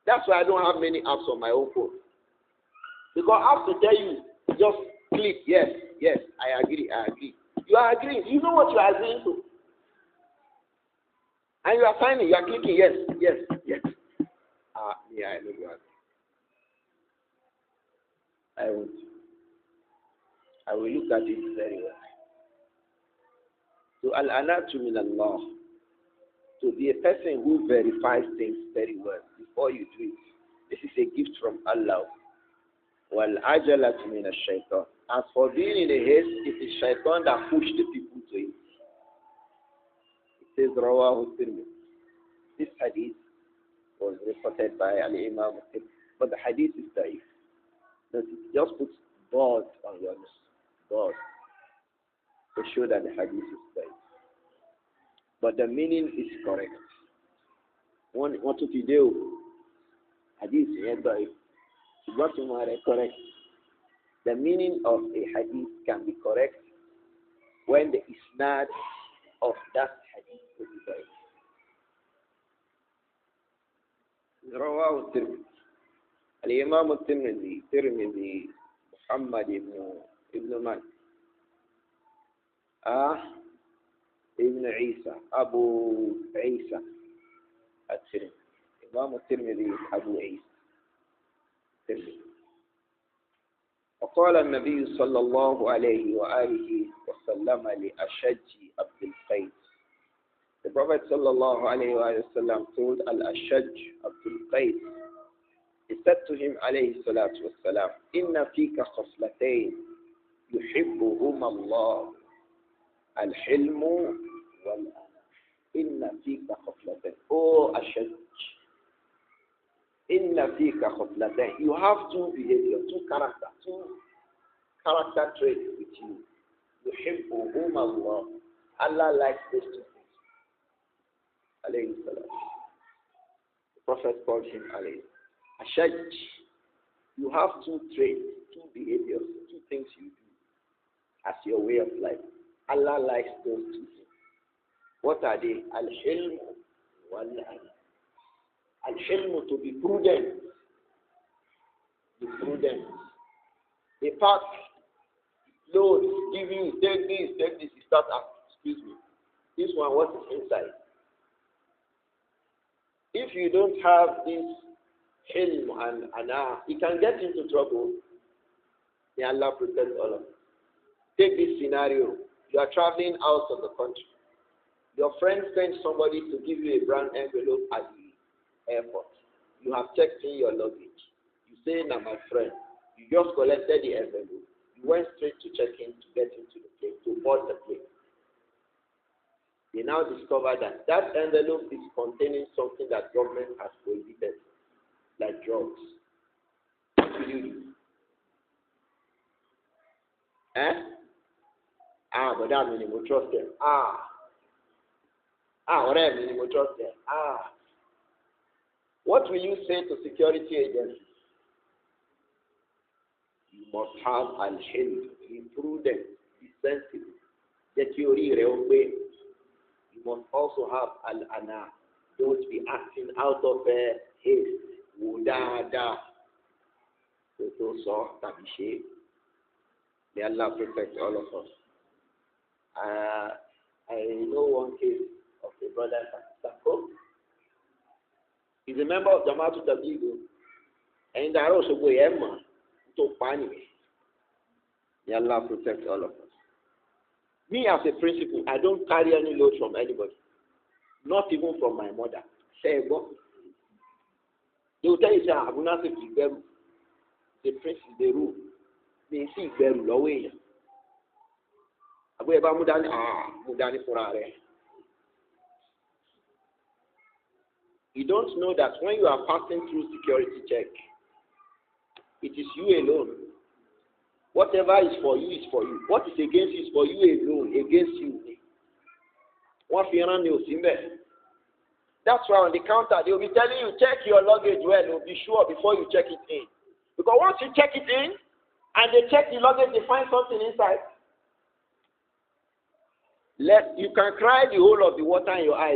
That's why I don't have many apps on my own phone. Because I have to tell you, just click, yes, I agree. You are agreeing. You know what you are agreeing to. And you are signing, you are clicking, yes. Yeah, I know you are. I won't. I will look at it very well. So, al-anatu min Allah. To be a person who verifies things very well before you do it. This is a gift from Allah. Wal-ajalatu min al-shaytan. As for being in a haste, it is shaitan that pushed the people to it. It says, Rawahu Tirmidhi. This hadith was reported by Al-Imam Muslim, but the hadith is da'if. Just put God on your nose. God. To show that the hadith is da'if. But the meaning is correct. What to do? Hadith is da'if. What to correct? The meaning of a hadith can be correct when the isnad of that hadith is da'if. رواه الترمذي الإمام الترمذي محمد ابن من ابن عيسى أبو عيسى الترمذي إمام الترمذي أبو عيسى الترمذي. وقال النبي صلى الله عليه وآله وسلم لأشج عبد القيس. The Prophet sallallahu alayhi wa sallam told Al-Ashaj Abdul Qais, he said to him alayhi salatu wa salam, Inna fika khaslatayn yuhibbuhum Allah al-hilmu wal-ana. Inna fika khaslatayn. Oh Ashaj, Inna fika khaslatayn. You have two behavior, two character traits with you. Yuhibbuhum Allah. Allah likes those two. The Prophet called him alayhi. Ashaj, you have two traits, two behaviors, two things you do as your way of life. Allah likes those two things. What are they? Al-hilm wal-ana. Al-hilm, to be prudent. Be prudent. A path clothes, give you, take this, you start asking, excuse me, this one, what is inside? If you don't have this hilm and ana, you can get into trouble. May Allah protect all of us. Take this scenario. You are traveling out of the country. Your friend sends somebody to give you a brown envelope at the airport. You have checked in your luggage. You say, "Now, my friend," you just collected the envelope. You went straight to check in to get into the plane, to board the plane. They now discover that that envelope is containing something that government has prohibited, like drugs. What will you do? But that means you will trust them. Whatever, you will trust them. What will you say to security agencies? You must have al-hilm, be prudent, be sensitive. That you obey. You must also have al-ana. Don't be acting out of haste. Wudada. May Allah protect all of us. I know one case of a brother in Pakistan. He's a member of Jama'at At-Tibyān. And there also go to panic. May Allah protect all of us. Me as a principal, I don't carry any load from anybody. Not even from my mother. Say go. They will tell you, Abū Nāsir is the prince is the rule. They see very low way. Mudani Furare. You don't know that when you are passing through security check, it is you alone. Whatever is for you is for you. What is against you is for you alone, against you. That's why on the counter, they will be telling you, check your luggage well, be sure before you check it in. Because once you check it in, and they check the luggage, they find something inside. You can cry the whole of the water in your eye.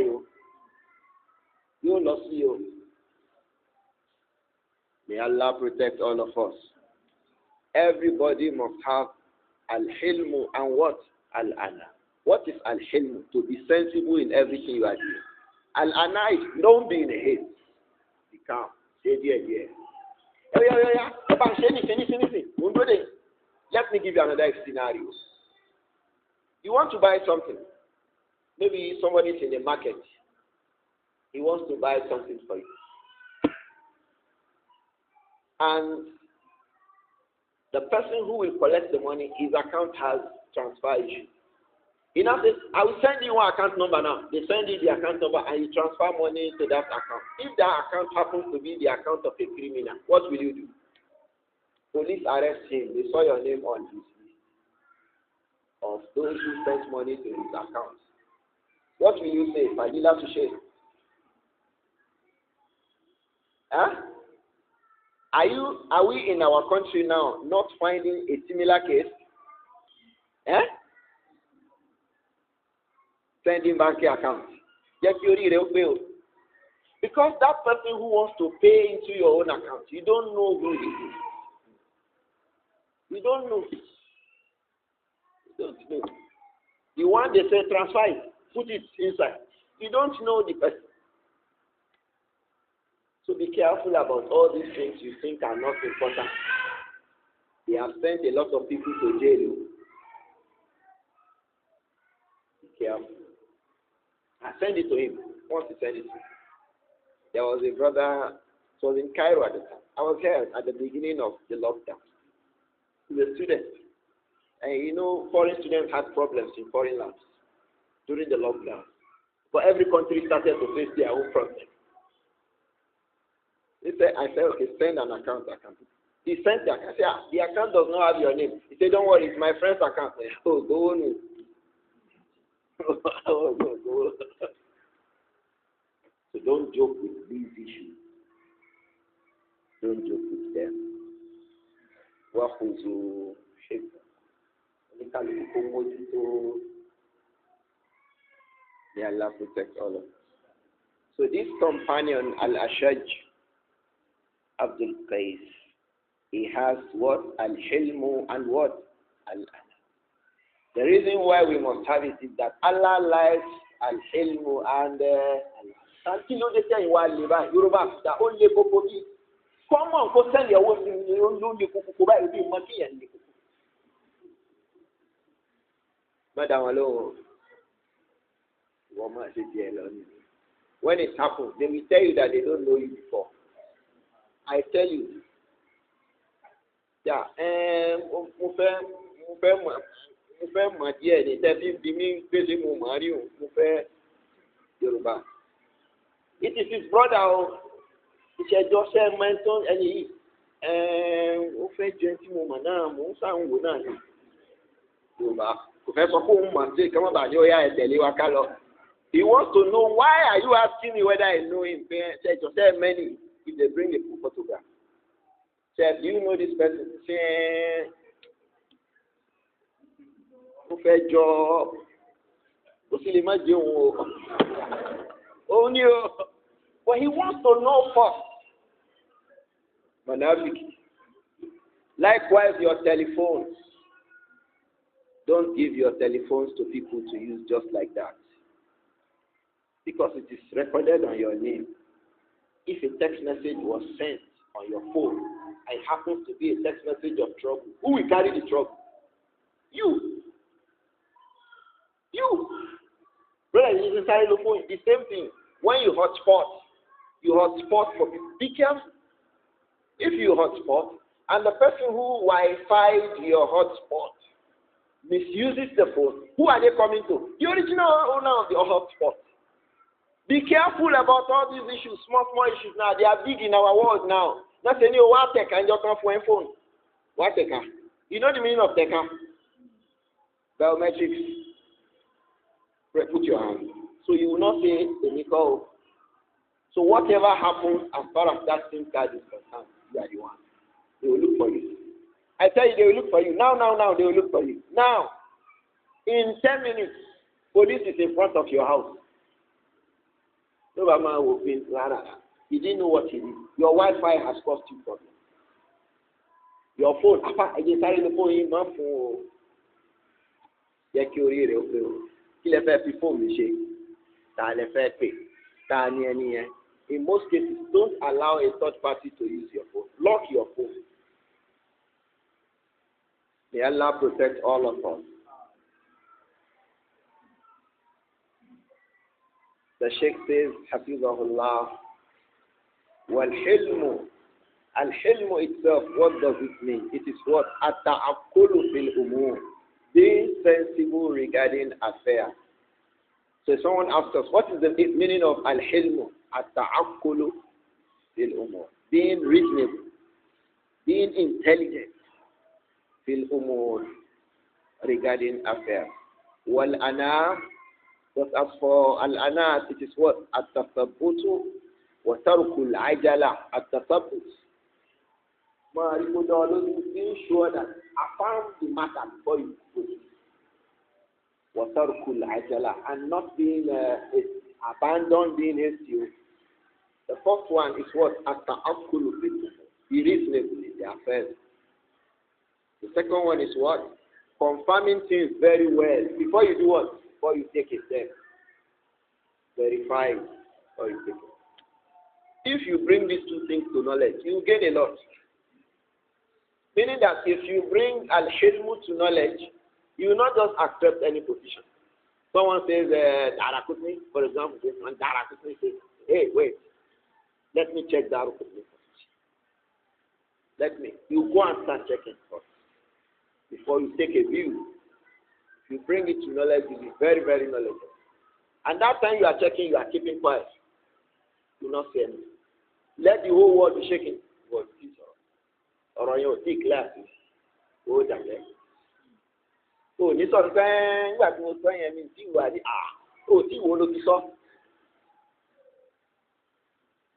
You will not see you. May Allah protect all of us. Everybody must have al-hilmu and what? Al-ana. What is al-hilmu? To be sensible in everything you are doing. Al-ana is don't be in a haste. Be calm. Say dear. Let me give you another scenario. You want to buy something. Maybe somebody is in the market. He wants to buy something for you. And the person who will collect the money, his account has transfer issue. He now says, I will send you one account number now. They send you the account number and you transfer money to that account. If that account happens to be the account of a criminal, what will you do? Police arrest him. They saw your name on his list of those who sent money to his account. What will you say? Fadila to Shaykh. Are we in our country now not finding a similar case? Sending bank account. Because that person who wants to pay into your own account, you don't know who it is. You don't know. You don't know. The one they say transfer it, put it inside. You don't know the person. So be careful about all these things you think are not important. They have sent a lot of people to jail. Be careful. I sent it to him. Once he sent it to me. There was a brother, it was in Cairo at the time. I was here at the beginning of the lockdown. He was a student. And foreign students had problems in foreign lands during the lockdown. But every country started to face their own problems. I said, okay, send an account. He sent the account. I said, the account does not have your name. He said, don't worry, it's my friend's account. I said, go on. Go. So don't joke with these issues. Don't joke with them. May Allah protect all of us. So this companion, Al-Ashaj, Abdul Qais, he has what? Al-Hilmu and what? Al-Ana. The reason why we must have it is that Allah likes al-hilmu and Santino de say wa liba Yoruba that only popobi. Come on, go send your own only kuku ba you monkey and Madam Allo, woman say when it happens, they will tell you that they don't know you before. I tell you, yeah, mo fẹ́ mọ̀ díẹ̀ ní tẹ́bí bí mi gbèsè mo mọ̀ rí o mo fẹ́ Yorùbá. It is his brother ìṣẹ́jọ́ ṣẹ́ mẹ́tọ́ ẹni yìí ó fẹ́ jẹ́ tí mo mọ̀ náà mo ń sáwọn wò náà ní Yorùbá kò fẹ́ sọ pé òun mọ̀ sí kí wọ́n bá ní ó yá ẹ tẹ̀lé wa ká lọ. He wants to know why are you asking me whether I know him? Ṣẹ́jọ́ ṣẹ́ many if they bring a full photograph. Ṣẹ́ do you know this person? Ṣẹ́ ó fẹ́ jọ ó sì lè má jẹ́ òun o òun ni o but he wants to know first. Manafiki. Likewise your telephones. Don't give your telephones to people to use just like that because it is recorded on your name. If a text message was sent on your phone and it happens to be a text message of trouble, who will carry the trouble? You. Brother, you inside the phone. The same thing. When you hotspot for people. Be careful. If you hotspot and the person who Wi-Fi'd your hotspot misuses the phone, who are they coming to? The original owner of the hotspot. Be careful about all these issues, small issues now. They are big in our world now. Not saying you want tech and you come for a phone. What tech? You know the meaning of tech? Biometrics. Put your hand. So you will not say the nickel. So whatever happens as far as that SIM card is concerned, you are the one. They will look for you. I tell you, they will look for you. Now, they will look for you. Now, in 10 minutes, police is in front of your house. Nobody will be he didn't know what he did. Your Wi-Fi has caused you problems. Your phone, I just started the phone in my phone. In most cases, don't allow a third party to use your phone. Lock your phone. May Allah protect all of us. The Sheikh says, Hafizahullah, wal-hilmu. Al-hilmu itself, what does it mean? It is what? At-ta'akkulu fil-umur. Being sensible regarding affairs. So someone asks us, what is the meaning of al-hilmu? At-ta'akkulu fil-umur. Being reasonable. Being intelligent. Fil-umur. Regarding affairs. Wal-ana. But as for al-ana, it is what? At-tasabbutu wa tarkul ajala. At-tasabbut. Being sure that affirm the matter before you proceed. Wa tarkul ajala. And not being abandoned, being hasty. The first one is what? At-ta'akkulu fil-umur. Be reasonable in the affairs. The second one is what? Confirming things very well. Before you do what? Before you take a step. Verify before you take it. If you bring these two things to knowledge, you gain a lot. Meaning that if you bring al-hilmu to knowledge, you will not just accept any position. Someone says, Darakutni, for example, and Darakutni says, hey, wait, let me check Darakutni first. You go and start checking first. Before you take a view, if you bring it to knowledge, you'll be very, very knowledgeable. And that time you are checking, you are keeping quiet. Do not say anything. Let the whole world be shaking. Or on your thick glasses. Oh, damn it. Oh, this one thing, what you saying, I mean, see what oh, see what you saw.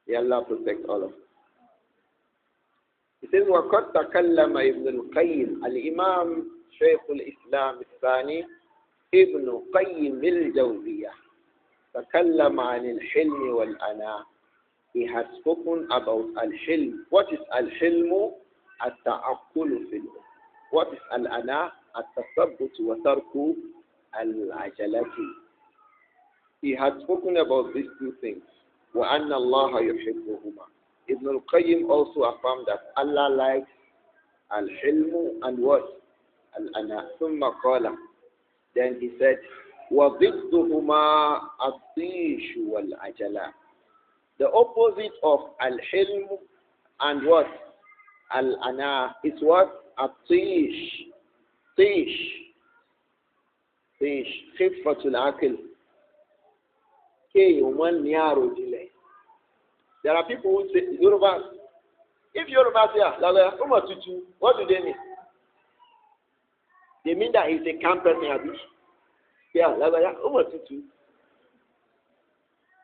May Allah protect all of us. He says, وَقَدْ تَكَلَّمَ ابن القيم الإمام شيخ الإسلام الثاني ابن قيم الجوزية تكلم عن الحلم والأناة. He has spoken about al-hilm. What is al-hilm? At-ta'akkulu fil. What is al-ana? التثبت وترك العجلة. He had spoken about these two things. وأن الله يحبهما. Ibn al-Qayyim also affirmed that Allah likes al-hilm and what? Al-ana. ثم قال. Then he said, وَضِدُّهُمَا الطِّيشُ وَالْعَجَلَةُ. The opposite of al-hilm and what? Al-ana is what? At-tish. Tish. Tish. خفة العقل. There are people who say, Yoruba. If Yoruba say, what do they mean? They mean that he's a camp person. Yeah,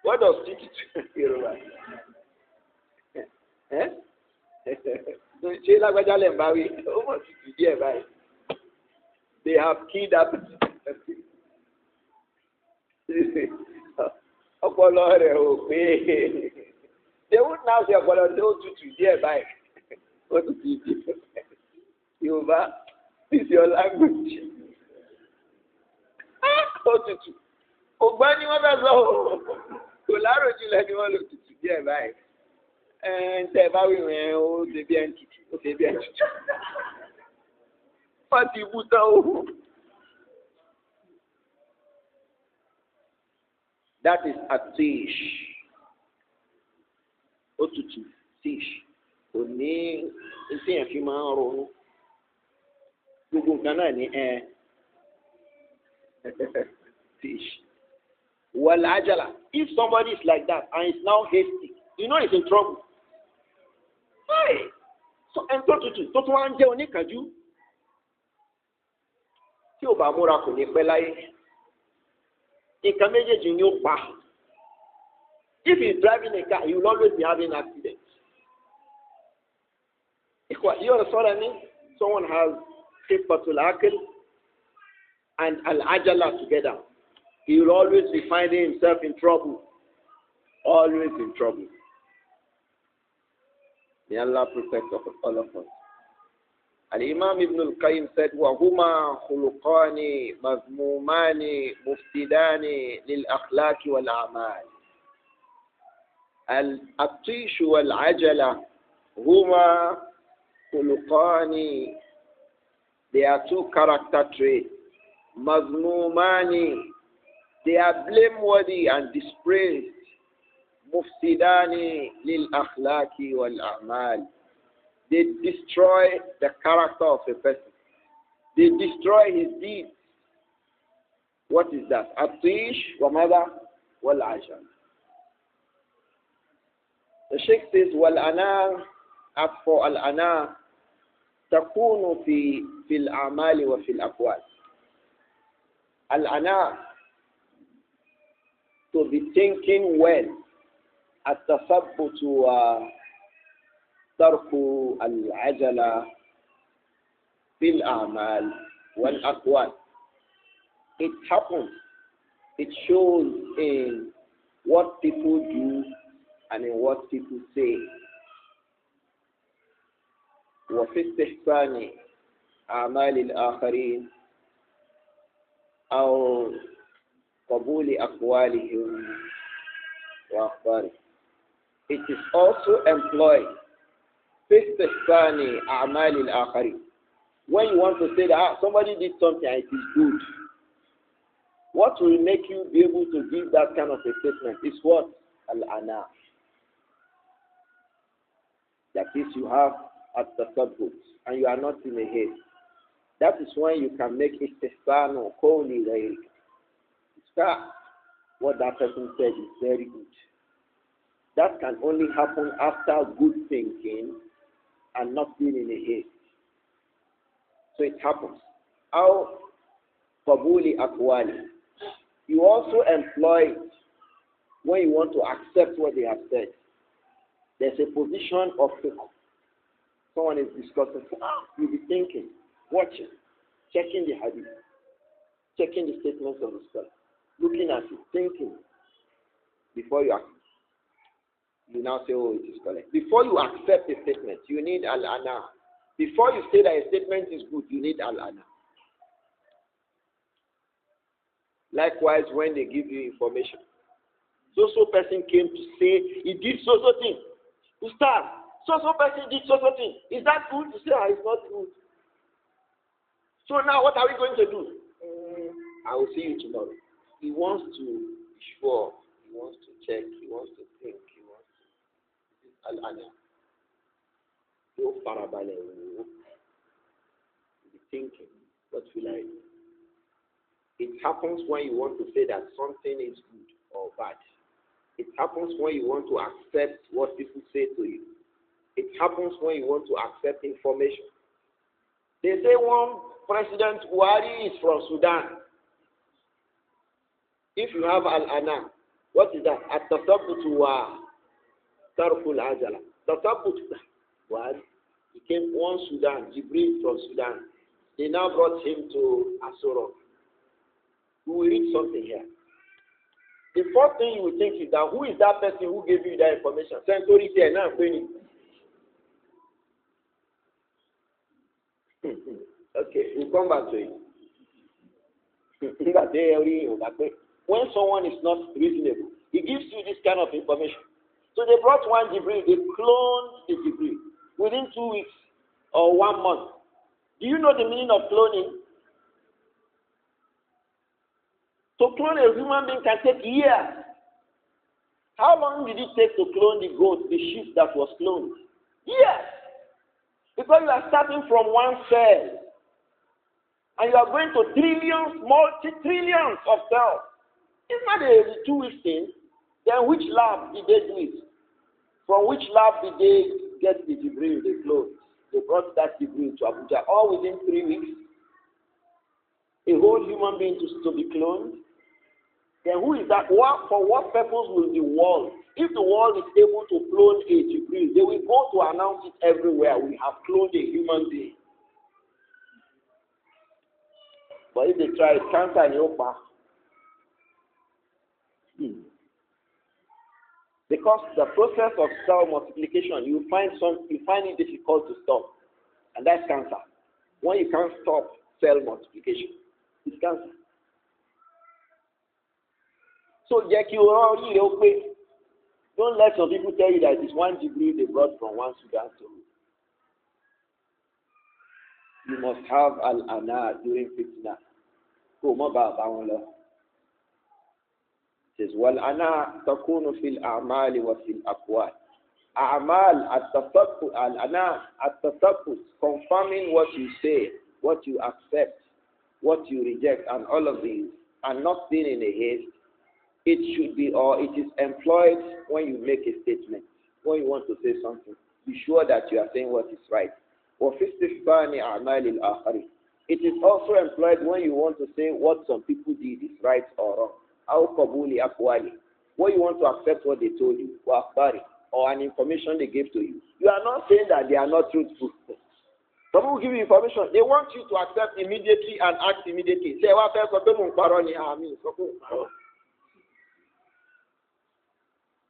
what does tutu Yoruba? Eh? They have killed that. They would now say, what to do? Yoruba, this is your language. What to do? Ogbani wọn bẹ sọ o, kò láròjinlẹ̀ ni wọ́n lò tutù díẹ̀ báyìí. Tẹ́ ẹ bá wí wọn ó ṣe bí ẹni tutù, ó ṣe bí ẹni tutù. Wọ́n ti bú tán o. That is at-tish. Ó tutù, tish. Kò ní iṣẹ́ yẹn fi máa ń ronú. Gbogbo nǹkan náà ní tish. Wal ajala. If somebody is like that and is now hasty, you know he's in trouble. Hey! So, and tó tún wá ń jẹ́ oníkànjú. Tí ò bá múra kò ní pẹ́ láyé. Nǹkan méjèèjì ni ó pa. If he's driving a car, he will always be having accidents. You understand what I mean? Someone has Khifatul Aql and Al-Ajala together. He will always be finding himself in trouble. Always in trouble. May Allah protect all of us. Al-Imam Ibn al-Qayyim said, وَهُمَا خُلُقَانِ مَذْمُومَانِ مُفْتِدَانِ لِلْأَخْلَاقِ وَالْأَعْمَالِ. الطيش والعجلة هما خلقان. They are two character traits. مذمومان. They are blameworthy and dispraised. مفسدان للأخلاق والأعمال. They destroy the character of a person. They destroy his deeds. What is that? At-tish wa mada wal-ajal. The Sheikh says, wal-ana, as for al-ana, takunu fi al-a'mali wa fi al-aqwal. Al-ana, to be thinking well, at-tasabbutu wa tarku al-ajala fi al-a'mal wal-aqwal. It happens. It shows in what people do and in what people say. وفي استحسان أعمال الآخرين أو قبول أقوالهم وأخبارهم. It is also employed في استحسان أعمال الآخرين. When you want to say that somebody did something and it is good, what will make you be able to give that kind of a statement is what? Al-ana. That is, you have at the subject and you are not in a haste. That is when you can make istihsan or qawli ghayrik. What that person said is very good. That can only happen after good thinking and not being in a haste. So it happens. Aw qabuli aqwali. You also employ it when you want to accept what they have said. There's a position of fiqh. Someone is discussing. You'll be thinking, watching, checking the hadith, checking the statements of the scholar, looking at it, thinking before you act. You now say, oh, it is correct. Before you accept a statement, you need al-ana. Before you say that a statement is good, you need al-ana. Likewise, when they give you information. So person came to say he did so thing. Ustaz, so person did so thing. Is that good? You say, it's not good. So now what are we going to do? I will see you tomorrow. He wants to be sure. He wants to check. He wants to think. He wants to. Al-Ana. Go farabale. Be thinking. What will I do? It happens when you want to say that something is good or bad. It happens when you want to accept what people say to you. It happens when you want to accept information. They say one President Buhari is from Sudan. If you have Al-Ana, what is that? At-Tasabbutu wa Tarkul Ajala. Tasabbutu Buhari. He came one Sudan, Jibril from Sudan. They now brought him to Asoro. We will read something here. The first thing you will think is that who is that person who gave you that information? Sensory here now. Okay, we'll come back to it. When someone is not reasonable, he gives you this kind of information. So they brought one Jibril, they cloned the Jibril within 2 weeks or 1 month. Do you know the meaning of cloning? To clone a human being can take years. How long did it take to clone the goat, the sheep that was cloned? Years. Because you are starting from one cell. And you are going to trillions, multi-trillions of cells. It's not a 2 week thing. Then which lab did they do it? From which lab did they get the Jibril, the clone? They brought that Jibril to Abuja all within 3 weeks. A whole human being to be cloned. Then who is that? For what purpose will the world? If the world is able to clone a Jibril, they will go to announce it everywhere. We have cloned a human being. But if they try cancer in your back, because the process of cell multiplication, you find it difficult to stop, and that's cancer. When you can't stop cell multiplication, it's cancer. So, Jackie, don't let some people tell you that it's one degree they brought from one Sudan to. You must have al-ana during fitna. It says, wal-ana takunu fil a'mali wa fil aqwal. A'mal at-tasabbut, al-ana at-tasabbut, confirming what you say, what you accept, what you reject, and all of these, and not being in a haste. It should be, or it is employed when you make a statement. When you want to say something, be sure that you are saying what is right. It is also employed when you want to say what some people did is right or wrong. When you want to accept what they told you, or an information they gave to you. You are not saying that they are not truthful. Some people give you information. They want you to accept immediately and act immediately. Say,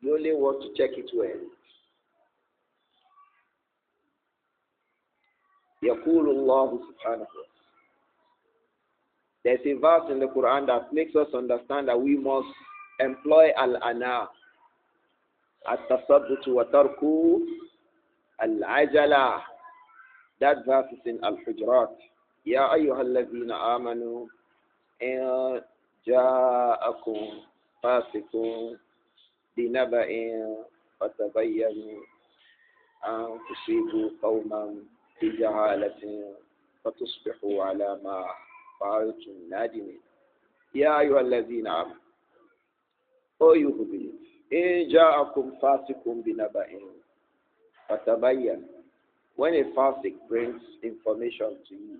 you only want to check it well. يقول الله سبحانه. There's a verse in the Quran that makes us understand that we must employ al-ana, at-tasabbutu wa tarku al-ajala. That verse is in Al-Hujurat. Ya ayyuhalladhina amanu in ja'akum fasiqun binaba'in fatabayyanu an tusibu qawman bijahalatin fatusbihu ala ma fa'altum nadimin. Ya ayyuhalladhina amanu. O you who believe. In ja'akum fasiqun binaba'in fatabayyanu. When a fasik brings information to you,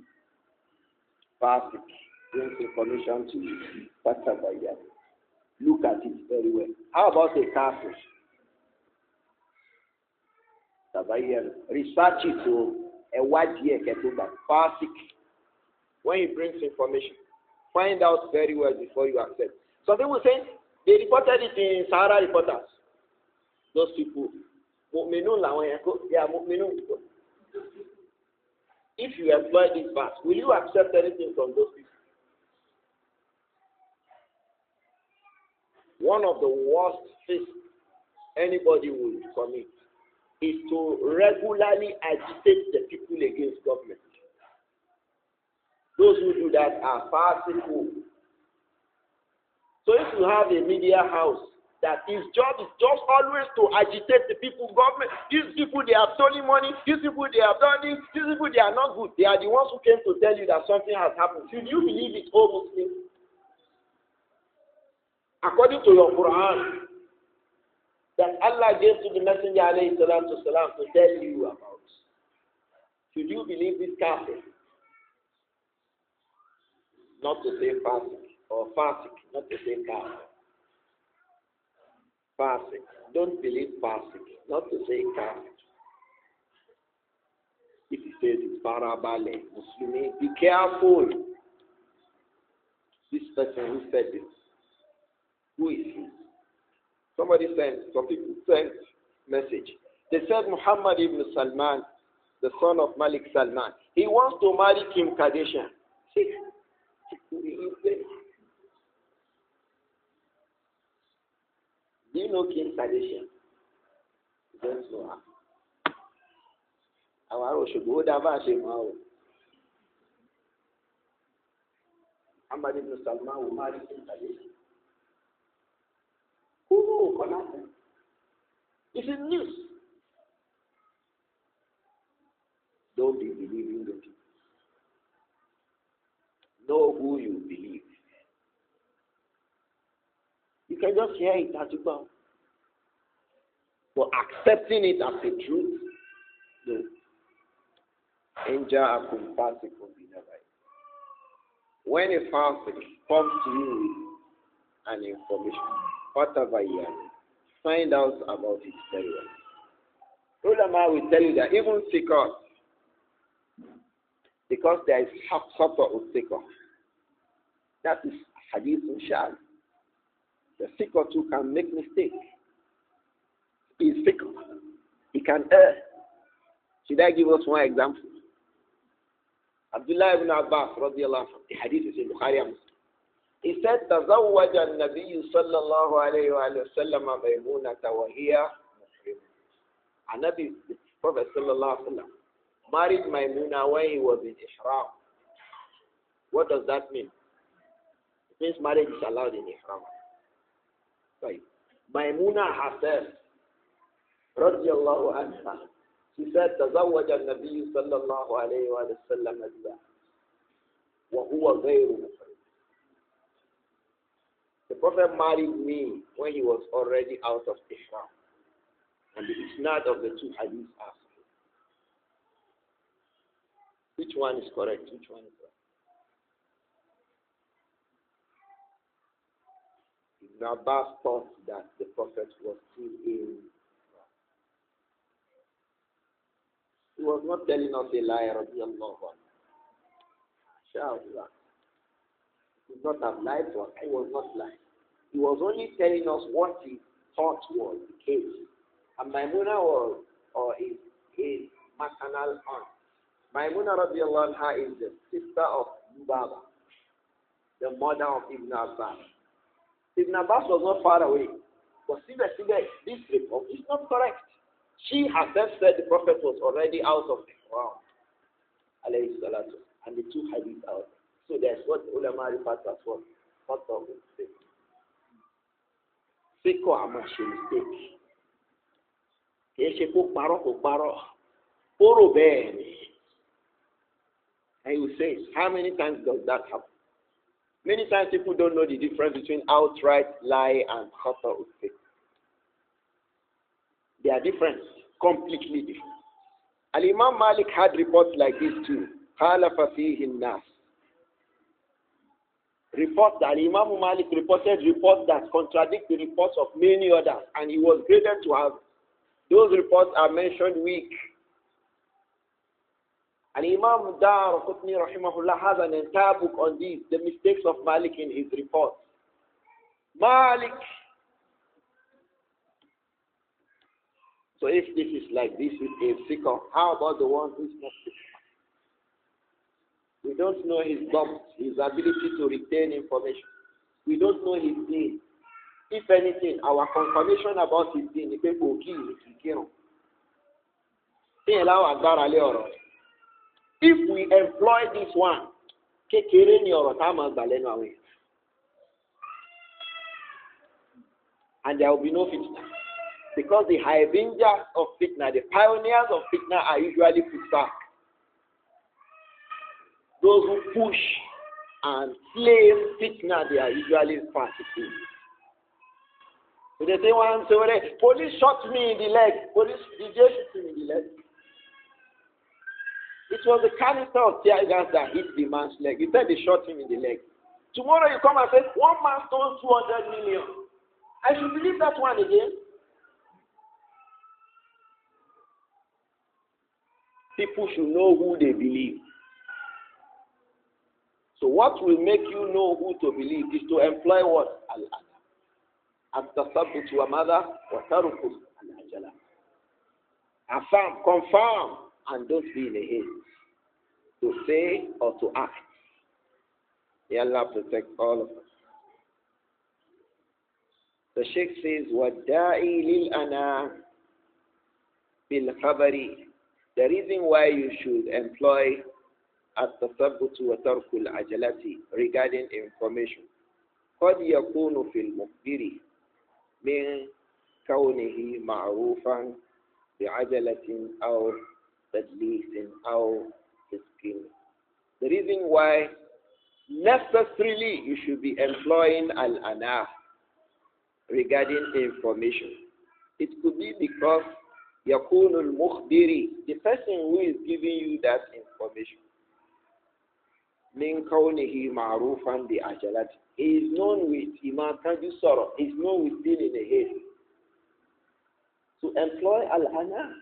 look at it very well. How about a kafir? Research it to a wide year fasik. When he brings information, find out very well before you accept. Some people say they reported it in Sahara Reporters. Those people, they are mu'minun. If you employ this verse, will you accept anything from those people? one of the worst sins anybody would commit is to regularly agitate the people against government. Those who do that are far simple. So if you have a media house that his job is just always to agitate the people, government, these people they have stolen money, these people they have done this, these people they are not good. They are the ones who came to tell you that something has happened. Should you believe it, O Muslim? According to your Quran, that Allah gave to the Messenger alayhi salatu salam to tell you about. Should you believe this kafir? Not to say fasik, or fasik, not to say kafir. Fasik. Don't believe fasik, not to say kafir. If he says it's parabale, Muslim, be careful. This person who said this, who is he? Somebody sent, some people sent message. They said Muhammad ibn Salman, the son of Malik Salman, he wants to marry Kim Kardashian. See? Do you know Kim Kardashian? You don't know her. Our should go down. Muhammad ibn Salman will marry Kim Kardashian. Who knows? It's in news. Don't be believing the people. Know who you believe. You can just hear it as you go. But accepting it as a truth, no. When a fasik comes to you with an information, whatever you find out about it very well. Ulama will tell you that even seekers, because there is sort of seeker, that is hadith shad. The seeker too can make mistake. He is seeker. He can err. Should I give us one example? Abdullah ibn Abbas, radiallahu anhu, the hadith is in Bukhari and Muslim. He said, تزوج النبي صلى الله عليه وآله وسلم ميمونة وهي محرمة. And Nabi, the Prophet صلى الله عليه وسلم, married Maimuna when he was in Ihram. What does that mean? It means marriage is allowed in Ihram. Right. Maimuna herself, رضي الله عنها, she said, تزوج النبي صلى الله عليه وآله وسلم وهو غير محرم. The Prophet married me when he was already out of Ihram. And the isnad of the two hadiths are sahih. Which one is correct? Which one is right? Ibn Abbas thought that the Prophet was still in Ihram. He was not telling us a lie, radiallahu anhu. Inshallah. He would not have lied to us. He was not lying. He was only telling us what he thought was the case. And Maimuna was, or is his maternal aunt. Maimuna radiallahu anha is the sister of Baba, the mother of Ibn Abbas. Ibn Abbas was not far away. But this report is not correct. She herself said the Prophet was already out of Ihram, alayhi salatu, and the two hadiths out. So that's what ulama refers as what of mistake. Seko amashi mistake. Yeshe paro. Oro bene. And you say, how many times does that happen? Many times people don't know the difference between outright lie and khata mistake. They are different, completely different. Al-Imam Malik had reports like this too. خَالَفَ فِيهِ النَّاسِ. Reports that Imam Malik reported reports that contradict the reports of many others, and he was graded to have those reports are mentioned weak. And Imam Dar-Qutni rahimahullah has an entire book on these, the mistakes of Malik in his reports. Malik. So if this is like this with a seeker, how about the one who is not seeker? We don't know his depth, his ability to retain information. We don't know his name. If anything, our confirmation about his deen, if we employ this one, and there will be no fitna. Because the harbingers of fitna, the pioneers of fitna are usually put back. Those who push and claim fitna, they are usually participants. So they say one say, police shot me in the leg. Police did they shoot him in the leg? It was a canister of tear gas that hit the man's leg. He said they shot him in the leg. Tomorrow you come and say, one man stole 200 million. I should believe that one again. People should know who they believe. So what will make you know who to believe is to employ what? Al-Ana. At-Tasabbutu wa madha wa taruku al-ajala. Affirm, confirm, and don't be in a haste to say or to act. May Allah protect all of us. The Sheikh says, وَالدَّاعِي لِلْأَنَا بِالْخَبَرِ. The reason why you should employ at-tasabbutu wa tarku al-ajalati regarding information. قد يكون في المخبر من كونه معروفا بعجلة أو تدليس أو فسق. The reason why necessarily you should be employing al-ana regarding information. It could be because يكون المخبر, the person who is giving you that information, من كونه معروفا بعجلة, he is known with Imam Kanju Soro, he is known with being in a haste. To employ al-ana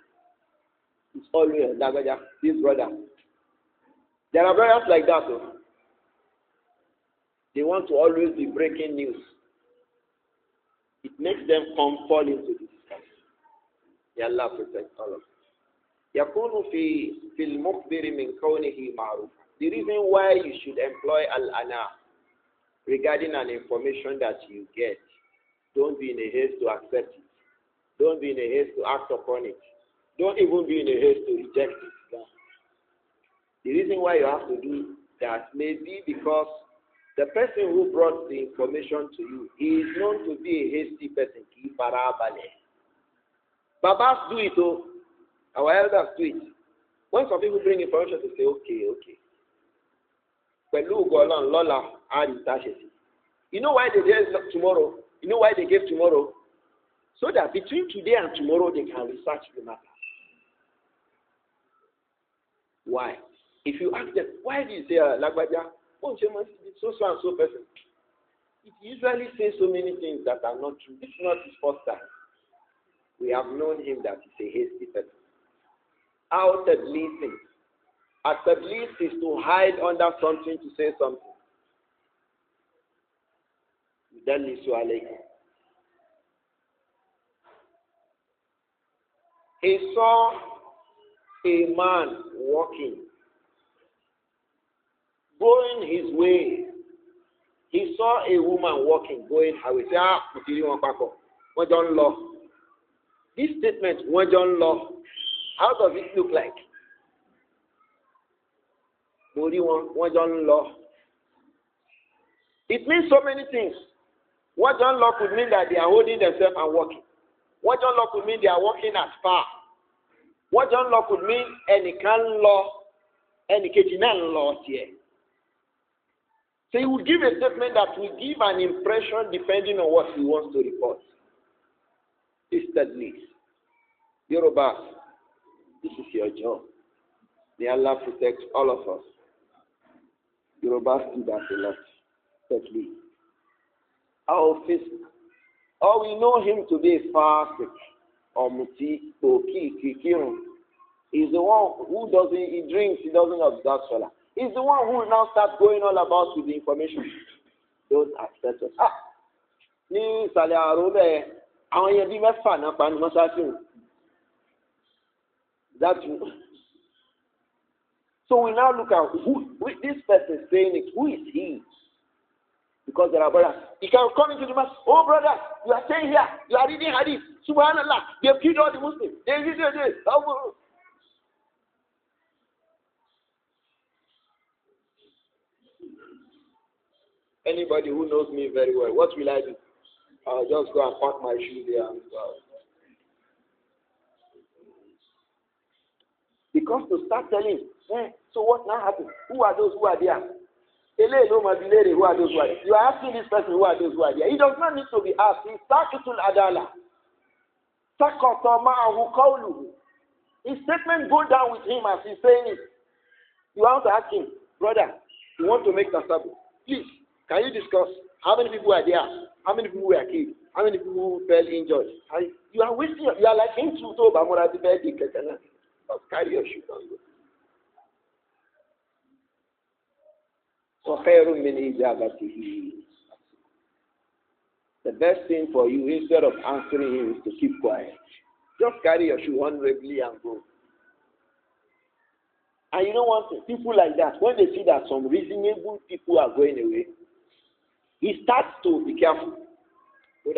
is always this brother. There are brothers like that though. They want to always be breaking news. It makes them fall into this. May Allah protect all of us. يكون في المخبر من كونه معروف. The reason why you should employ al-ana regarding an information that you get, don't be in a haste to accept it. Don't be in a haste to act upon it. Don't even be in a haste to reject it. No. The reason why you have to do that may be because the person who brought the information to you is known to be a hasty person. Babas do it, oh. Our elders do it. When some people bring information, they say, okay. You know why they gave tomorrow? You know why they gave tomorrow? So that between today and tomorrow, they can research the matter. Why? If you ask them, why do you say, Lagbaja, so and so person? It usually says so many things that are not true. This is not his first time. We have known him that he's a hasty person. Out at leasing. At least is to hide under something to say something. He saw a man walking, going his way. He saw a woman walking, going her way. This statement, law, how does it look like? Law. It means so many things. Wajon law could mean that they are holding themselves and walking. Wajon law could mean they are walking as far. Wajon law could mean any can law, any kejinan law here. So he would give a statement that will give an impression depending on what he wants to report. Instantly. Yoruba, this is your job. May Allah protect all of us. Yoruba do that a lot. Thirdly. Or we know him to be a fasik or muti or kikirun. He's the one who doesn't, he drinks, he doesn't observe Salah. He's the one who will now start going all about with the information. Don't accept us. Ni Saleh Arobe, àwọn yẹn bí mẹ́fà náà pa ni mọ́sáàsì. That's so we now look at who this person is saying it. Who is he? Because there are brothers. He can come into the mosque. Oh, brother, you are staying here. You are reading hadith. Subhanallah. They have killed all the Muslims. Anybody who knows me very well, what will I do? I'll just go and pack my shoes there and go. Because to start telling, so what now happened? Who are those who are there? Who are those who are there? You are asking this person who are those who are there. He does not need to be asked. He's Sakitul Adala. Sakata ma'ahu qawluhu. His statement go down with him as he's saying it. You want to ask him, brother, you want to make tasabu? Please, can you discuss how many people are there? How many people were killed? How many people fell injured? You are wasting. You are like him to talk about the bed. Just carry your shoes on. The best thing for you, instead of answering him, is to keep quiet. Just carry your shoe honorably and go. And you know what? People like that, when they see that some reasonable people are going away, he starts to be careful. The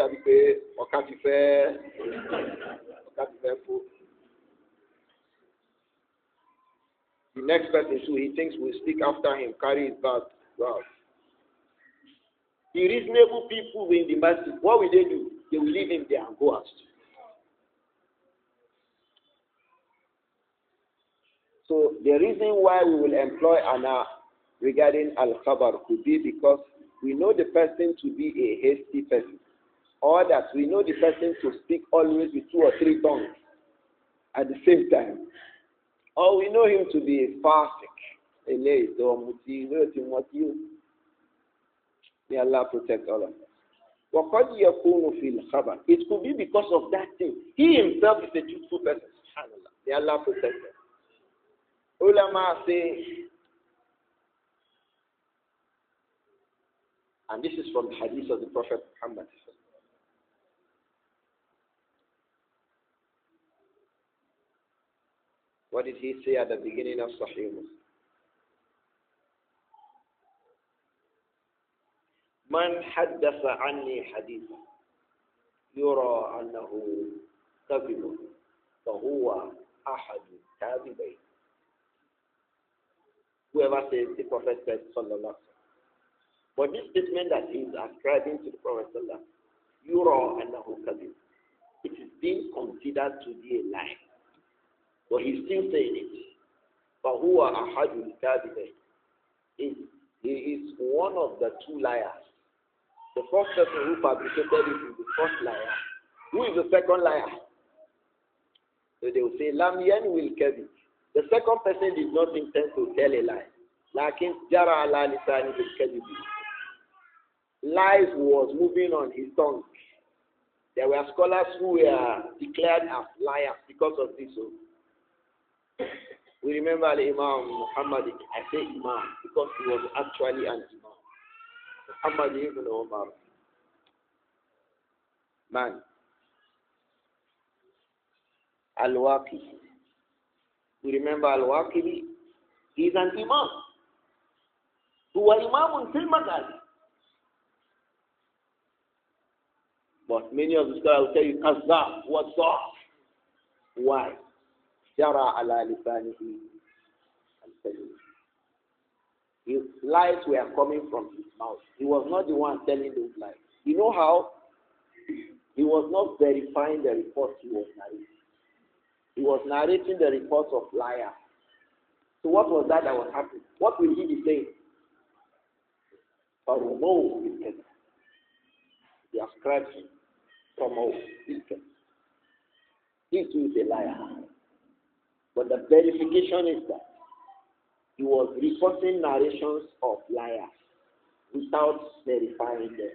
next person who he thinks will speak after him, carry his bag. Wow. The reasonable people in the masjid, what will they do? They will leave him there and go out. So the reason why we will employ ana regarding al-khabar could be because we know the person to be a hasty person, or that we know the person to speak always with 2 or 3 tongues at the same time, or we know him to be a fasik. May Allah protect all of us. It could be because of that thing. He himself is a truthful person. May Allah protect him. Ulama say, and this is from the hadith of the Prophet Muhammad. What did he say at the beginning of Sahih Muslim? Man haddasa anni haditha yura annahu kadhibun fahuwa ahadu kadhibayn. Whoever says, the Prophet said, sallallahu alaihi wasallam. But this statement that he is ascribing to the Prophet sallallahu alaihi wasallam, yura annahu kadhib, it is being considered to be a lie. But he's still saying it. فَهُوَ أَحَدُ الْكَاذِبَيْنِ. He is one of the 2 liars. The first person who fabricated it is the first liar. Who is the second liar? So they will say, لَمْ يَنْوِ الْكَذِبِ. The second person did not intend to tell a lie. لَكِنْ جَرَى عَلَى لِسَانِهِ الْكَذِبِ. Lies was moving on his tongue. There were scholars who were declared as liars because of this. We remember Imam Muhammad. I say Imam because he was actually an Imam. Muhammad ibn Umar. Man. Al-Waqi. We remember Al-Waqi. He is an Imam. Who was Imam fil Madad. But many of the scholars will tell you, Kazzab, what's up? Why? Jara ala lisanihi al-kadhib. His lies were coming from his mouth. He was not the one telling those lies. You know how? He was not verifying the reports he was narrating. He was narrating the reports of liars. So what was that was happening? What will he be saying? He ascribes him from all. He too is a liar. But the verification is that he was reporting narrations of liars without verifying them.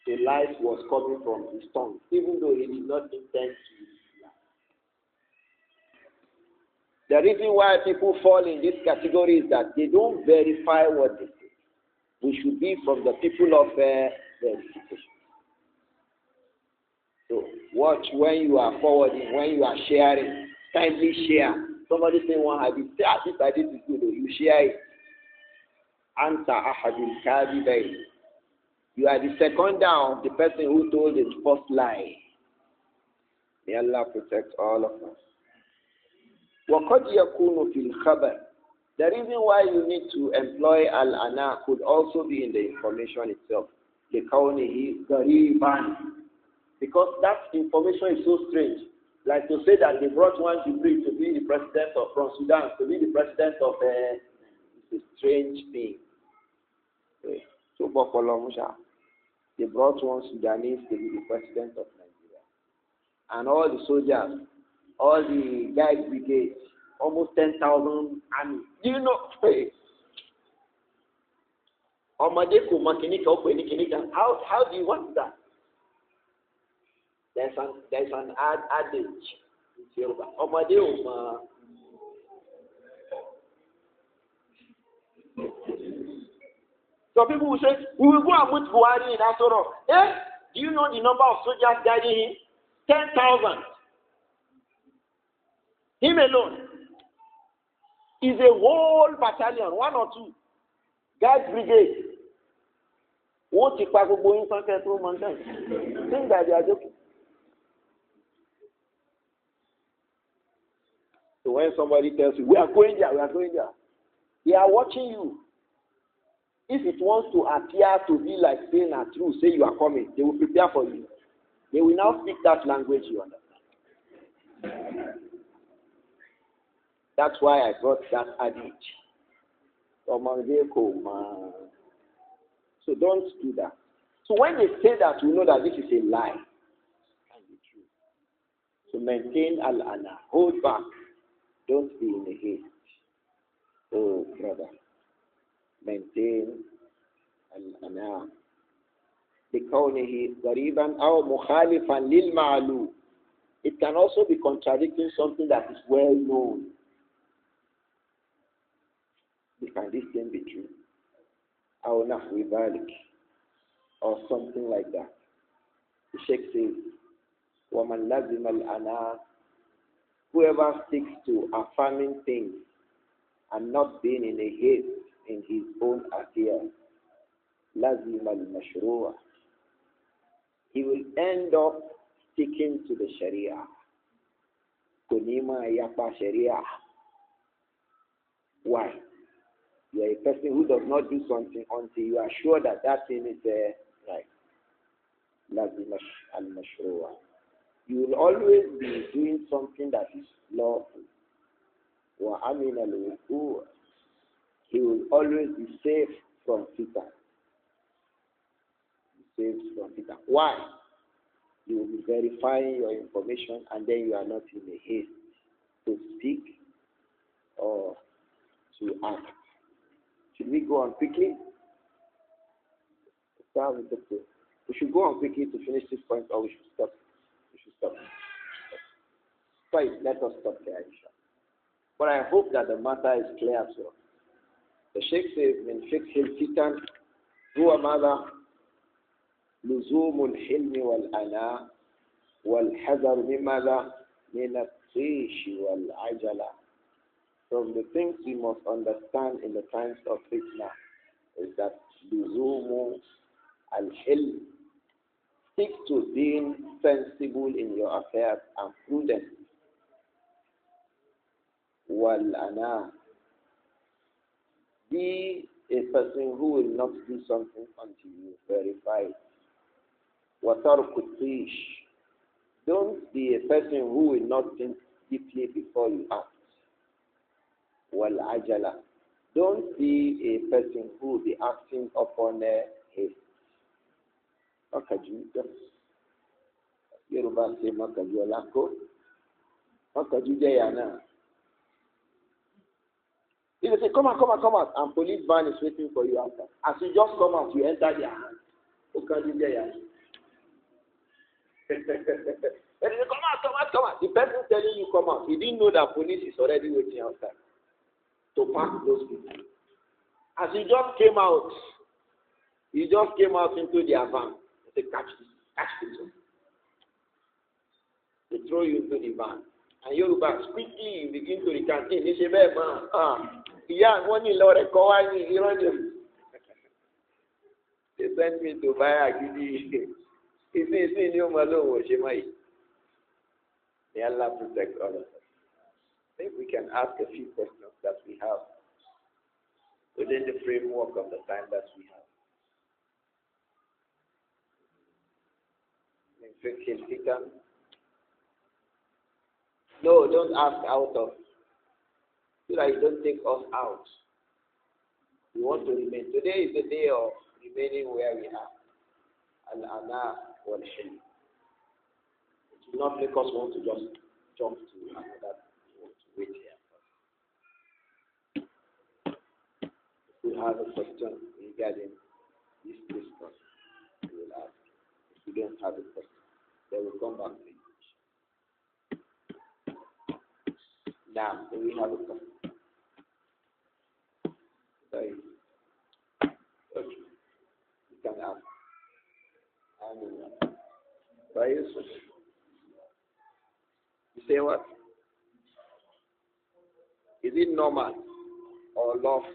The lies was coming from his tongue, even though he did not intend to lie. The reason why people fall in this category is that they don't verify what they say. We should be from the people of verification. So watch when you are forwarding, when you are sharing, kindly share. Somebody say one hadith, say this hadith is good, you share it. Anta ahadul kadhibayn. You are the seconder of the person who told the first lie. May Allah protect all of us. وَقَدْ يَكُونُ فِي الْخَبَرِ. The reason why you need to employ al-ana could also be in the information itself. لِكَوْنِهِ غَرِيبًا. Because that information is so strange. Like to say that they brought one Jibril to be the president of from Sudan, to be the president of it's a strange thing. So they brought one Sudanese to be the president of Nigeria. And all the soldiers, all the guide brigades, almost 10,000 army. Do you know? How do you want that? There's an adage in Yoruba. So people will say, we will go and put Buhari in Asoro. Do you know the number of soldiers guiding him? 10,000. Him alone is a whole battalion, 1 or 2. Guide brigade. What if I go in through mountains? Think that they are joking. So when somebody tells you, we are going there, they are watching you. If it wants to appear to be like saying a truth, say you are coming, they will prepare for you. They will now speak that language you understand. That's why I brought that adage. So don't do that. So when they say that, we know that this is a lie. And the truth. So maintain al-ana. Hold back. Don't be in a haste. Oh, brother. Maintain al-ana. بِكَوْنِهِ غَرِيبًا أَوْ مُخَالِفًا لِلْمَعْلُومِ. It can also be contradicting something that is well known. Can this thing be true? أَوْ نَحْوِ ذَلِكَ. Or something like that. The Sheikh says, وَمَنْ لَزِمَ الْأَنَا. Whoever sticks to affirming things and not being in a haste in his own affairs, لَزِمَ الْمَشْرُوعَ. He will end up sticking to the Sharia. Kunima yapa Sharia. Why? You are a person who does not do something until you are sure that that thing is right. لَزِمَ الْمَشْرُوعَ. You will always be doing something that is lawful. وَأَمِنَ الْوُقُوعَ. He will always be safe from fitan. Safe from fitan. Why? You will be verifying your information and then you are not in a haste to speak or to act. Should we go on quickly? We should go on quickly to finish this point, or we should stop. Fine, let us stop there, inshallah. But I hope that the matter is clear as well. The Sheikh says, "Min Fiqh Al-Fitan, huwa mada لزوم الحلم والأناء والحذر مما من الطيش والعجلة." From the things we must understand in the times of fitna is that لزوم الحلم. Stick to being sensible in your affairs and prudent. والأناء. Be a person who will not do something until you verify it. وَتَرْكُ الطِّيشِ. Don't be a person who will not think deeply before you act. وَالْعَجَلَةِ. Don't be a person who will be acting upon a haste. Makaju. Yoruba say makaju alako. Makaju jayana. If they say, come out, and police van is waiting for you outside. As you just come out, you enter their hand. Makaju jayana. They say, come out. The person telling you come out, he didn't know that police is already waiting outside to pack those people. As he just came out into their van. They say, catch this. They throw you into the van. And you back quickly, you begin to recant. They say, man, yeah, when you load a car, you run them. sent me to buy a gidi. He says, you malo Shemai. May Allah protect all of us. I think we can ask a few questions that we have within the framework of the time that we have. In Fiqh Al-Fitan. No, don't ask out of, so that you don't take us out. We want to remain. Today is the day of remaining where we are. Al-Ana wal-Hilm. It will not make us want to just jump to another. We want to wait here. If we have a question regarding this discourse, we will ask. If we don't have a question, then we'll come back to it. Now, do we have a question? Sorry. Okay. You can ask. Why is it? You say what? Is it normal or lawful?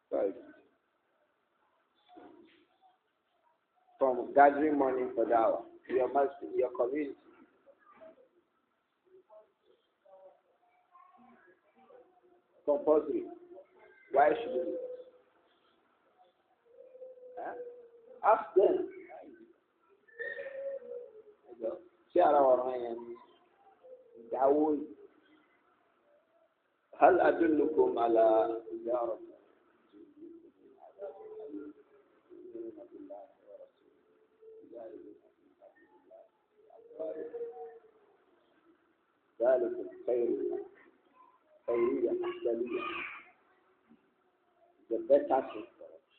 Sorry. From gathering money for dawah, your masjid, your community. Compulsory. Why should it? Huh? Ask them. Share our دعوي هل أدلكم على زيارة ذلك الخير خيرية أحسنية the better thing for us.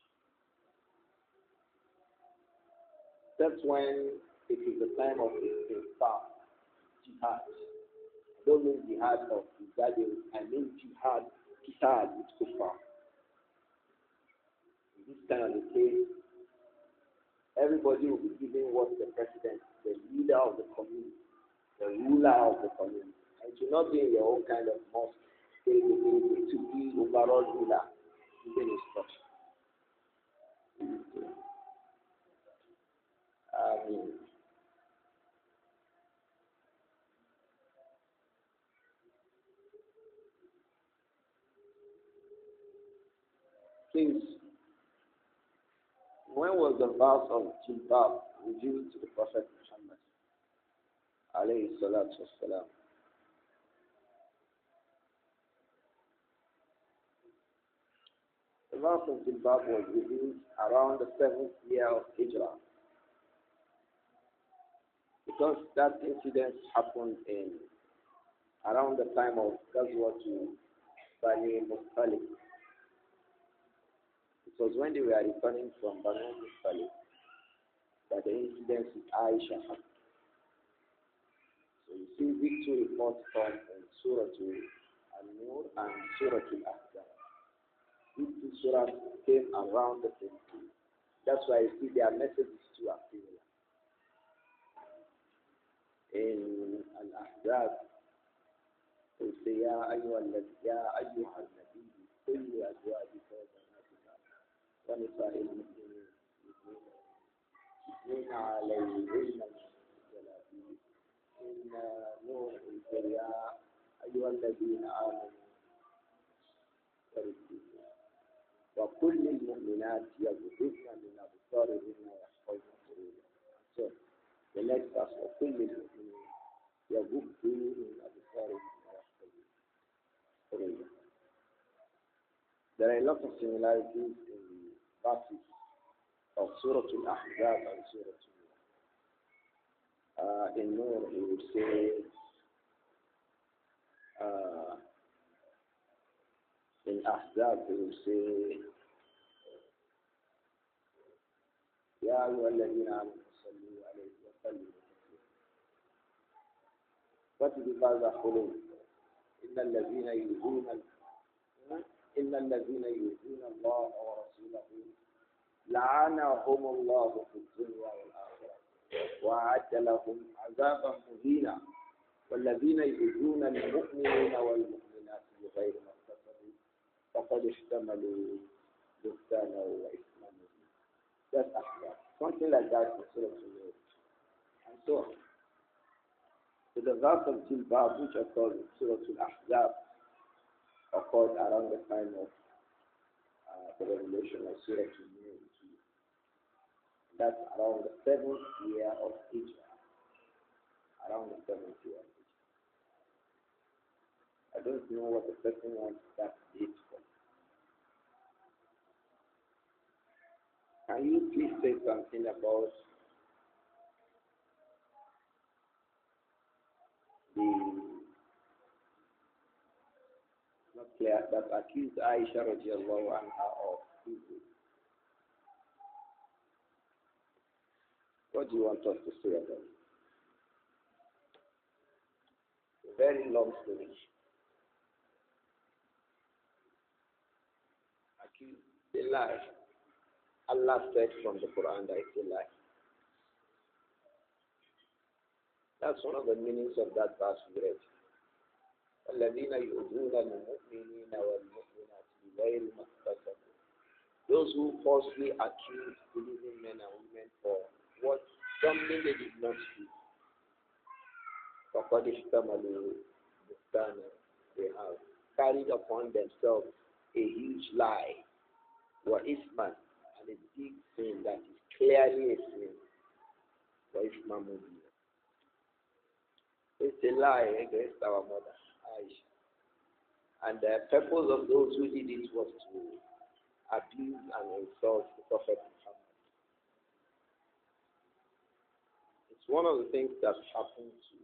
That's when it is the time of istighfar, jihad. I don't mean jihad of regarding, I mean jihad with kuffar. In this kind of the case, everybody will be giving what the president, the leader of the community, the ruler of the community. And it will not be in your own kind of mosque. It will be overall ruler, giving instruction. Please, when was the verse of Jilbab revealed to the Prophet Muhammad? Alayhi salatu wassalam. The verse of Jilbab was revealed around the 7th year of Hijrah. Because that incident happened in around the time of Ghazwa to Bani Muttalib. It was when they were returning from Bani Muttalib that the incident with Aisha happened. So you see these two reports come in Surah Al-Nur and Surah Al-Ahzab. These two surahs came around the same time. That's why you see their messages too are similar. In Al-Ahzab, we say, يا أيها النبي قل لأزواجك وبناتك ونساء المؤمنين يثنين عليهن من جلابيب إن نور يا أيها الذين آمنوا وكل المؤمنات يغضضن من أبصارهن ويحفظن فروجهن. So the next verse, وكل المؤمنين يغضضن من أبصارهن ويحفظن فروجهن. There are a lot of similarities in the verses of Surah Al-Ahzab and Surah Al-Nur. In Nur, he would say, in Ahzab, he would say, يا أيها الذين آمنوا صلوا عليه What is the verse that follows? إن الذين يؤذون إن الذين يؤذون الله ورسوله لعنهم الله في الدنيا والآخرة وأعد لهم عذابا مهينا والذين يؤذون المؤمنين والمؤمنات بغير ما اكتسبوا فقد احتملوا بهتانا وإثما مبينا. That's Ahzab. Something like that in Surah Al-Nur. And so on. So the verse of Jilbab, which occurs in Surah Al-Ahzab, occurred around the time of the revelation of Surah Al-Nur. That's around the 7th year of Hijrah. Around the 7th year of Hijrah. I don't know what the person wants that date for. Can you please say something about the not clear that accused Aisha radiallahu anha of evil? What do you want us to say about it? A very long story. Accused a lie. Allah said from the Quran that it's a lie. That's one of the meanings of that verse we read. الَّذِينَ يُؤْذُونَ الْمُؤْمِنِينَ وَالْمُؤْمِنَاتِ بِغَيْرِ مَا اكْتَسَبُوا. Those who falsely accuse believing men and women for what something they did not do. فَقَدْ احْتَمَلُوا بُهْتَانًا. They have carried upon themselves a huge lie, وَإِثْمًا, and a big sin that is clearly a sin. وَإِثْمًا مُبِينًا. It's a lie against our mother, Aisha. And the purpose of those who did it was to abuse and insult the Prophet Muhammad. It's one of the things that happens to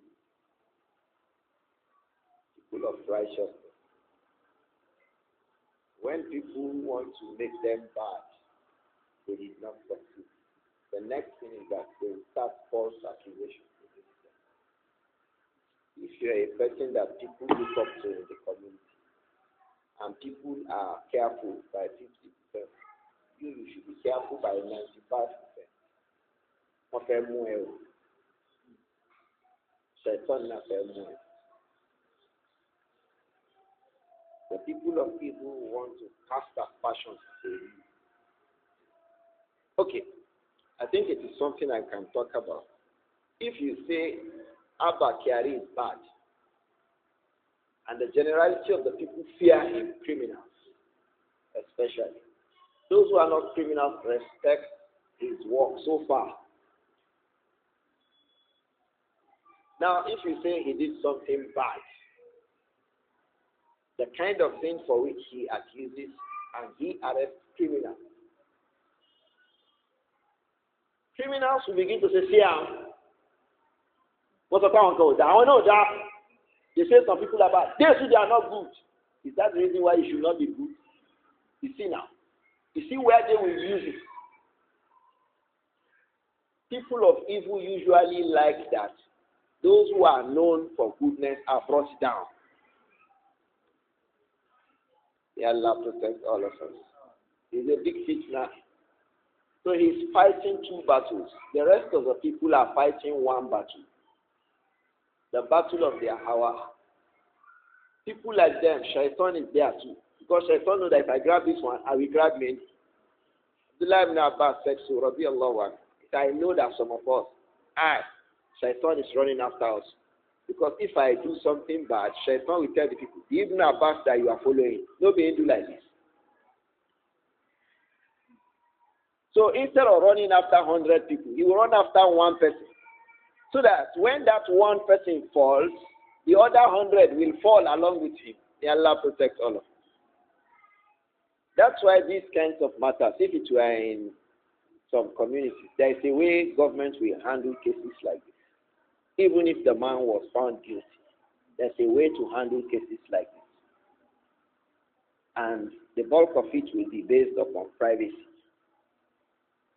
people of righteousness. When people want to make them bad, they did not succeed. The next thing is that they will start false accusations. If you're a person that people look up to in the community and people are careful by 50%, you should be careful by 95%. The people of evil want to cast aspersions to you. Okay, I think it is something I can talk about. If you say Abba Kyari is bad, and the generality of the people fear him, criminals, especially. Those who are not criminals respect his work so far. Now, if you say he did something bad, the kind of thing for which he accuses and he arrests criminals, criminals will begin to say, what's the point called? I know that. They say some people are bad. They say they are not good. Is that the reason why you should not be good? You see now. You see where they will use it. People of evil usually like that. Those who are known for goodness are brought down. May Allah protect all of us. He's a big fitna. So he's fighting two battles. The rest of the people are fighting one battle. The battle of their hour. People like them, Shaitan is there too. Because Shaitan knows that if I grab this one, I will grab many. Abdullah ibn Abbas said so, radiallahu anhu. I know that some of us, Shaitan is running after us. Because if I do something bad, Shaitan will tell the people, the Ibn Abbas that you are following, nobody do like this. So instead of running after 100 people, he will run after one person. So that when that one person falls, the other 100 will fall along with him. May Allah protect all of us. That's why these kinds of matters, if it were in some communities, there is a way government will handle cases like this. Even if the man was found guilty, there's a way to handle cases like this. And the bulk of it will be based upon privacy.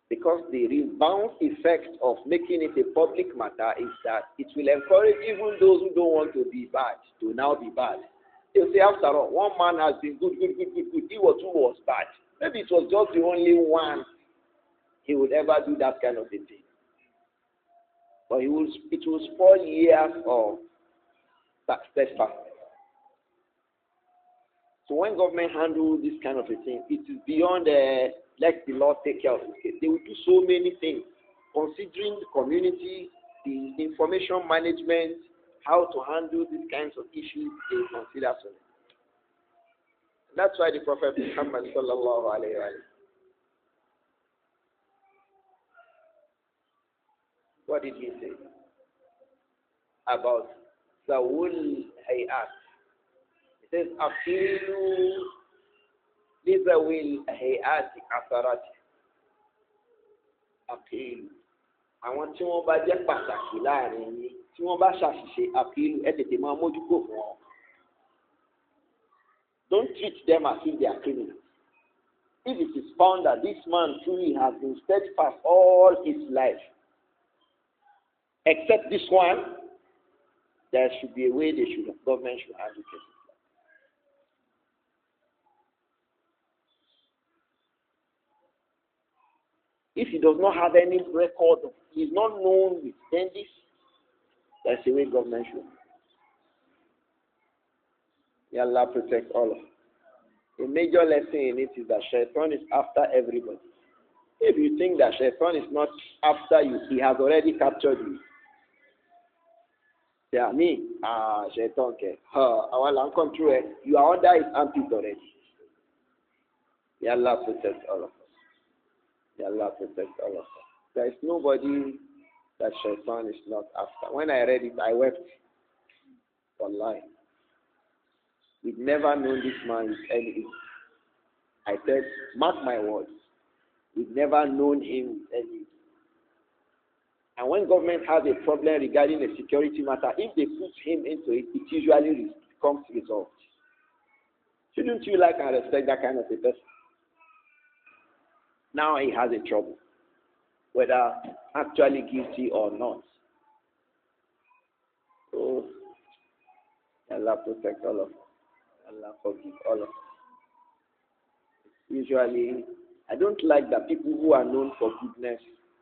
Because the rebound effect of making it a public matter is that it will encourage even those who don't want to be bad to now be bad. They'll say, after all, one man has been good. He was who was bad. Maybe it was just the only one he would ever do that kind of a thing. But it will spoil years of steadfastness. So when government handle this kind of a thing, it is beyond let the law take care of it. They will do so many things, considering the community, the information management, how to handle these kinds of issues. They consider so. That's why the Prophet Muhammad sallallahu alaihi wasallam. What did he say about Zawul Hayat? He says, Aqilu Lizawil Hayati Asarati. Aqilu. Àwọn tí wọ́n bá jẹ́ pàtàkì láàrin yín, tí wọ́n bá ṣàṣìṣe aqilu, ẹ tètè máa mójúkò fún wọn. Don't treat them as if they are criminals. If it is found that this man truly has been steadfast all his life, except this one, there should be a way government should handle it. If he does not have any record, he is not known with this, there's a way government should. May Allah protect all of us. A major lesson in it is that Shaitan is after everybody. If you think that Shaitan is not after you, he has already captured you. Yeah, me, Shaitan, okay. Our land control, you are under his armpit already. May Allah protect all of us. May Allah protect all of us. There is nobody that Shaitan is not after. When I read it, I wept. Wallahi. We've never known this man with any evil. I said, mark my words. We've never known him with any evil. And when government has a problem regarding a security matter, if they put him into it, it usually becomes resolved. Shouldn't you like and respect that kind of a person? Now he has a trouble, whether actually guilty or not. So, Allah protect all of us. Allah forgive all of us. Usually, I don't like that people who are known for goodness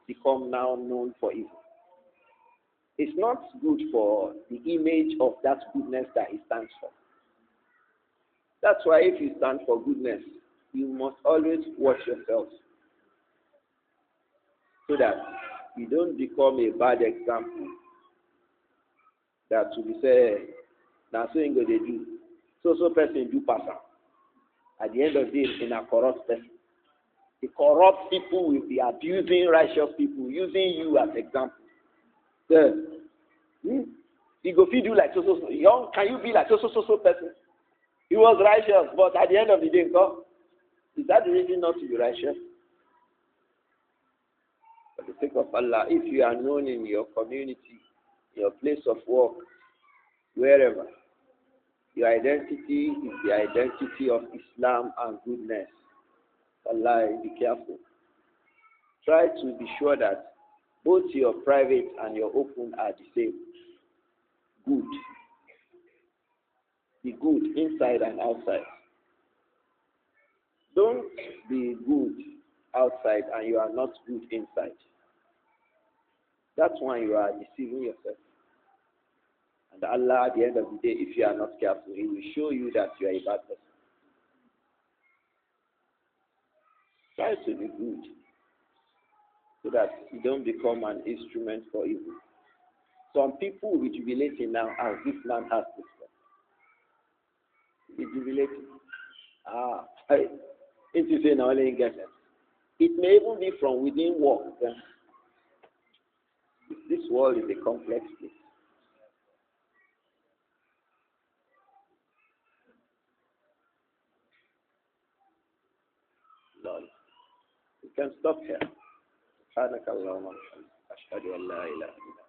become now known for evil. It's not good for the image of that goodness that he stands for. That's why if you stand for goodness, you must always watch yourself so that you don't become a bad example that will be said, now so they do. So person do pass out. At the end of the day, in a corrupt person. The corrupt people will be abusing righteous people, using you as example. You go feed you like so. Young, can you be like so person? He was righteous, but at the end of the day, God, is that the reason not to be righteous? For the sake of Allah, if you are known in your community, your place of work, wherever, your identity is the identity of Islam and goodness. Allah, be careful. Try to be sure that both your private and your open are the same. Good. Be good inside and outside. Don't be good outside and you are not good inside. That's when you are deceiving yourself. And Allah, at the end of the day, if you are not careful, He will show you that you are a bad person. Try to be good so that you don't become an instrument for evil. Some people will be jubilating now as this man has this one. Be jubilating. It is in only in get it. It may even be from within work. This world is a complex place. Lord. We can stop here. سبحانك اللهم وبحمدك أشهد أن لا إله إلا أنت